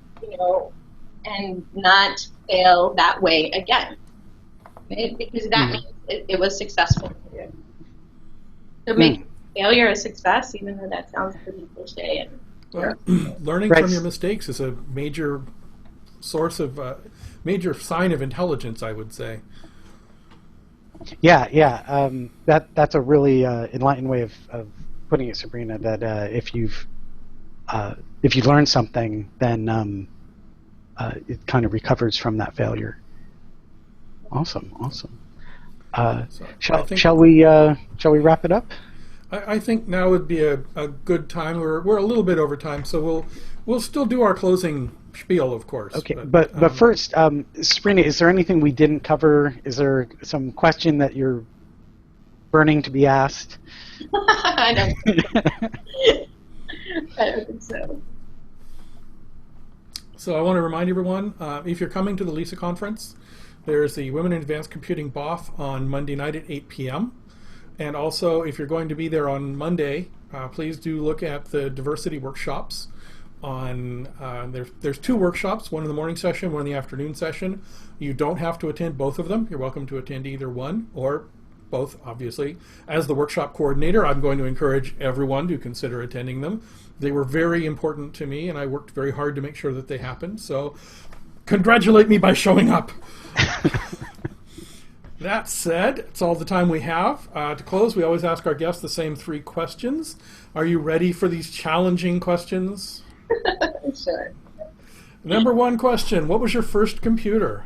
and not fail that way again. Right? Because that means it was successful for you. So make failure a success, even though that sounds pretty cliche. Learning from your mistakes is a major source of, major sign of intelligence, I would say. Yeah. That's a really enlightened way of putting it, Sabrina. That if you've learned something, then it kind of recovers from that failure. Awesome. Shall we wrap it up? I think now would be a good time. We're a little bit over time, so we'll still do our closing spiel, of course. Okay, but first, Sabrina, is there anything we didn't cover? Is there some question that you're burning to be asked? I don't think so. So I want to remind everyone, if you're coming to the LISA conference, there's the Women in Advanced Computing BOF on Monday night at 8 p.m. And also, if you're going to be there on Monday, please do look at the diversity workshops. There's 2 workshops, one in the morning session, one in the afternoon session. You don't have to attend both of them. You're welcome to attend either one or both, obviously. As the workshop coordinator, I'm going to encourage everyone to consider attending them. They were very important to me, and I worked very hard to make sure that they happened. So congratulate me by showing up. That said, it's all the time we have. To close, we always ask our guests the same 3 questions. Are you ready for these challenging questions? Sure. Number 1 question, what was your first computer?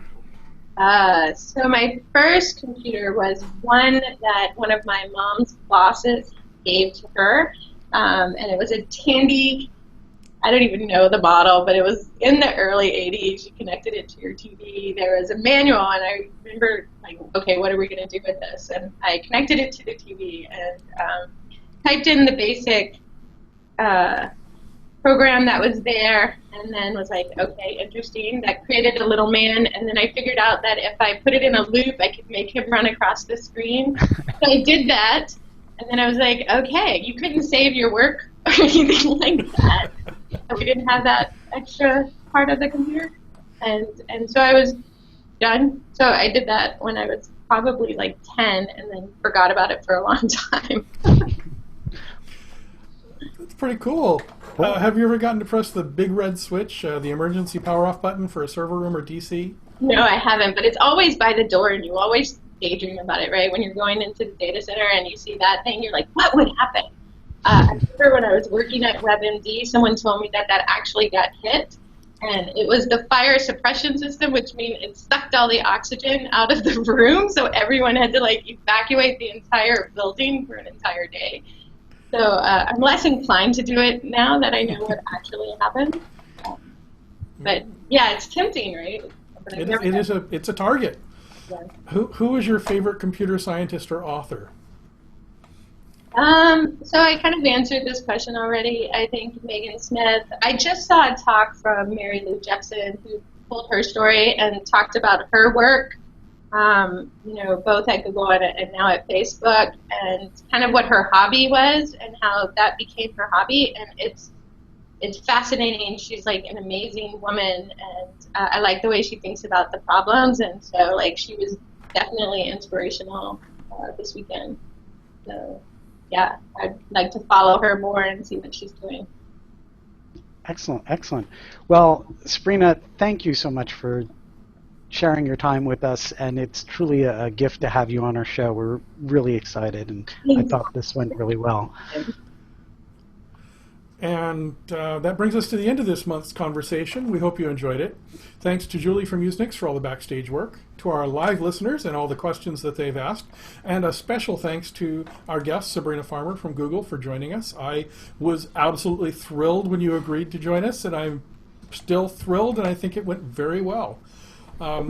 So my first computer was one that one of my mom's bosses gave to her, and it was a Tandy. I don't even know the model, but it was in the early 80s. You connected it to your TV. There was a manual, and I remember, like, okay, what are we going to do with this? And I connected it to the TV and typed in the basic program that was there, and then was like, okay, interesting. That created a little man, and then I figured out that if I put it in a loop, I could make him run across the screen. So I did that, and then I was like, okay, you couldn't save your work or anything like that. We didn't have that extra part of the computer, and so I was done. So I did that when I was probably like 10, and then forgot about it for a long time. That's pretty cool. Have you ever gotten to press the big red switch, the emergency power off button for a server room or DC? No, I haven't, but it's always by the door, and you always daydream about it, right? When you're going into the data center and you see that thing, you're like, what would happen? I remember when I was working at WebMD, someone told me that actually got hit, and it was the fire suppression system, which means it sucked all the oxygen out of the room, so everyone had to like evacuate the entire building for an entire day. So I'm less inclined to do it now that I know what actually happened. But yeah, it's tempting, right? It's a target. Yeah. Who is your favorite computer scientist or author? So I kind of answered this question already. I think Megan Smith. I just saw a talk from Mary Lou Jepson, who told her story and talked about her work, both at Google and now at Facebook, and kind of what her hobby was and how that became her hobby. And it's fascinating. She's like an amazing woman, and I like the way she thinks about the problems. And so, like, she was definitely inspirational this weekend. So. Yeah, I'd like to follow her more and see what she's doing. Excellent. Well, Sabrina, thank you so much for sharing your time with us, and it's truly a gift to have you on our show. We're really excited, and I thought this went really well. And that brings us to the end of this month's conversation. We hope you enjoyed it. Thanks to Julie from USENIX for all the backstage work, to our live listeners and all the questions that they've asked, and a special thanks to our guest, Sabrina Farmer from Google, for joining us. I was absolutely thrilled when you agreed to join us, and I'm still thrilled, and I think it went very well.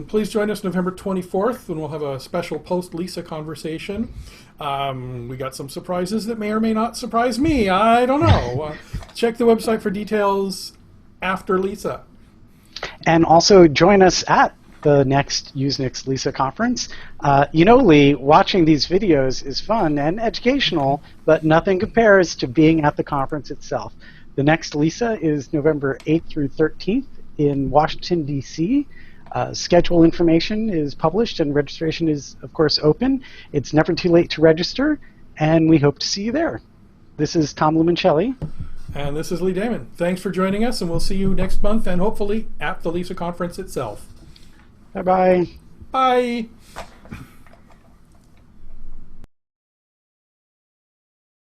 Please join us November 24th when we'll have a special post-Lisa conversation. We got some surprises that may or may not surprise me. I don't know. Check the website for details after Lisa. And also join us at the next USENIX Lisa conference. Lee, watching these videos is fun and educational, but nothing compares to being at the conference itself. The next Lisa is November 8th through 13th in Washington, D.C. Schedule information is published and registration is, of course, open. It's never too late to register, and we hope to see you there. This is Tom Limoncelli. And this is Lee Damon. Thanks for joining us, and we'll see you next month and hopefully at the Lisa conference itself. Bye-bye. Bye.